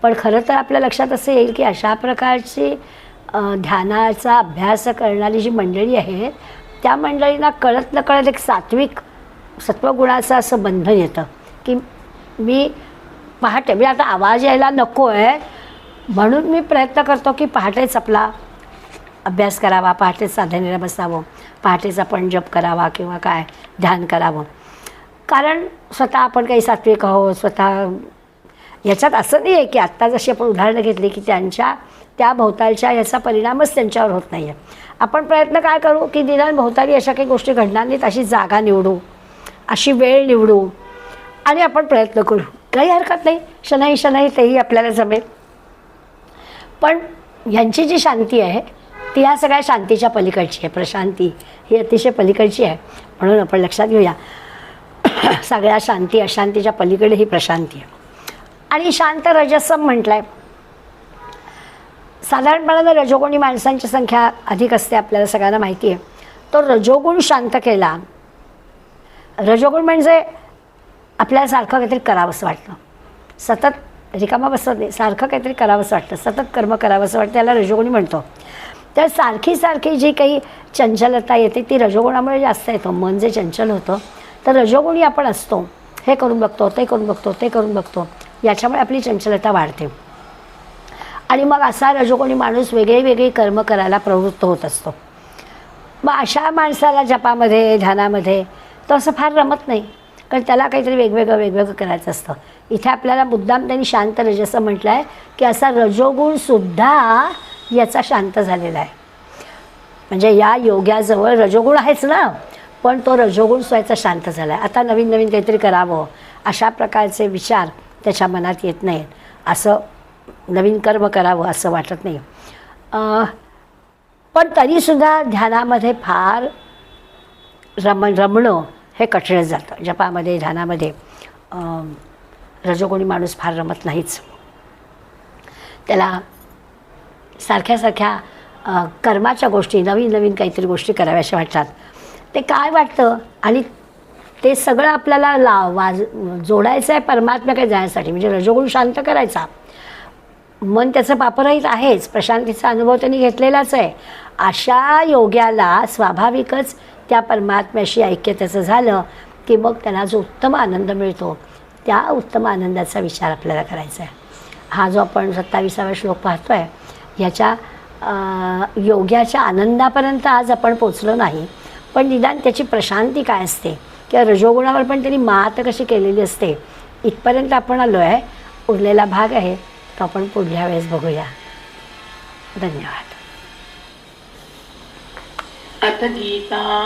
[SPEAKER 1] पण खरं तर आपल्या लक्षात असं येईल की अशा प्रकारची ध्यानाचा अभ्यास करणारी जी मंडळी आहेत त्या मंडळींना कळत नकळत एक सात्विक सत्वगुणाचं असं बंधन येतं की मी पहाटे, मी आता आवाज यायला नको आहे म्हणून मी प्रयत्न करतो की पहाटेच आपला अभ्यास करावा, पहाटेच साधनेला बसावं, पहाटेच आपण जप करावा किंवा काय ध्यान करावं. कारण स्वतः आपण काही सात्विक आहोत, स्वतः याच्यात असं नाही आहे की आत्ता जशी आपण उदाहरणं घेतली की त्या भोवतालच्या याचा परिणामच त्यांच्यावर होत नाही आहे. आपण प्रयत्न काय करू की निदान भोवताली अशा काही गोष्टी घडणार नाहीत अशी जागा निवडू, अशी वेळ निवडू आणि आपण प्रयत्न करू. काही हरकत नाही, शनैः तेही आपल्याला जमेल. पण ह्यांची जी शांती आहे ती ह्या सगळ्या शांतीच्या पलीकडची आहे. प्रशांती ही अतिशय पलीकडची आहे. म्हणून आपण लक्षात घेऊया सगळ्या शांती अशांतीच्या पलीकडे ही प्रशांती आहे. आणि शांत रजसम म्हटलं आहे. साधारणपणानं रजोगुणी माणसांची संख्या अधिक असते, आपल्याला सगळ्यांना माहिती आहे. तो रजोगुण शांत केला. रजोगुण म्हणजे आपल्याला सारखं काहीतरी करावंसं वाटतं, सतत रिकामा बसत नाही, सारखं काहीतरी करावंसं वाटतं, सतत कर्म करावंसं वाटतं, त्याला रजोगुणी म्हणतो. तर सारखी जी काही चंचलता येते ती रजोगुणामुळे जास्त येतो. मन जे चंचल होतं तर रजोगुणी आपण असतो, हे करून बघतो, ते करून बघतो, ते करून बघतो, याच्यामुळे आपली चंचलता वाढते. आणि मग असा रजोगुणी माणूस वेगळी कर्म करायला प्रवृत्त होत असतो. मग अशा माणसाला जपामध्ये ध्यानामध्ये तो असं फार रमत नाही, कारण त्याला काहीतरी वेगवेगळं करायचं असतं. इथे आपल्याला मुद्दाम त्यांनी शांत रजसं म्हटलं आहे की असा रजोगुणसुद्धा याचा शांत झालेला आहे. म्हणजे या योग्याजवळ रजोगुण आहेच ना, पण तो रजोगुण स्वतःचा शांत झाला आहे. आता नवीन काहीतरी करावं अशा प्रकारचे विचार त्याच्या मनात येत नाहीत, असं नवीन कर्म करावं असं वाटत नाही. पण तरीसुद्धा ध्यानामध्ये फार रमणं हे कठीण जातं. जपामध्ये ध्यानामध्ये रजोगुणी माणूस फार रमत नाहीच. त्याला सारख्या कर्माच्या गोष्टी, नवीन काहीतरी गोष्टी कराव्याशा वाटतात. ते काय वाटतं आणि ते सगळं आपल्याला जोडायचं आहे परमात्म्याकडे जाण्यासाठी, म्हणजे रजोगुण शांत करायचा. मन त्याचं पापरहित आहेच, प्रशांतीचा अनुभव त्यांनी घेतलेलाच आहे. अशा योग्याला स्वाभाविकच त्या परमात्म्याशी ऐक्य त्याचं झालं की मग त्यांना जो उत्तम आनंद मिळतो त्या उत्तम आनंदाचा विचार आपल्याला करायचा आहे. हा जो आपण 27वा श्लोक पाहतो आहे ह्याच्या योग्याच्या आनंदापर्यंत आज आपण पोचलो नाही, पण निदान त्याची प्रशांती काय असते किंवा रजोगुणावर पण त्यांनी मात कशी केलेली असते इथपर्यंत आपण आलो आहे. उरलेला भाग आहे तो आपण पुढल्या वेळेस बघूया. धन्यवाद.
[SPEAKER 2] अथ गीता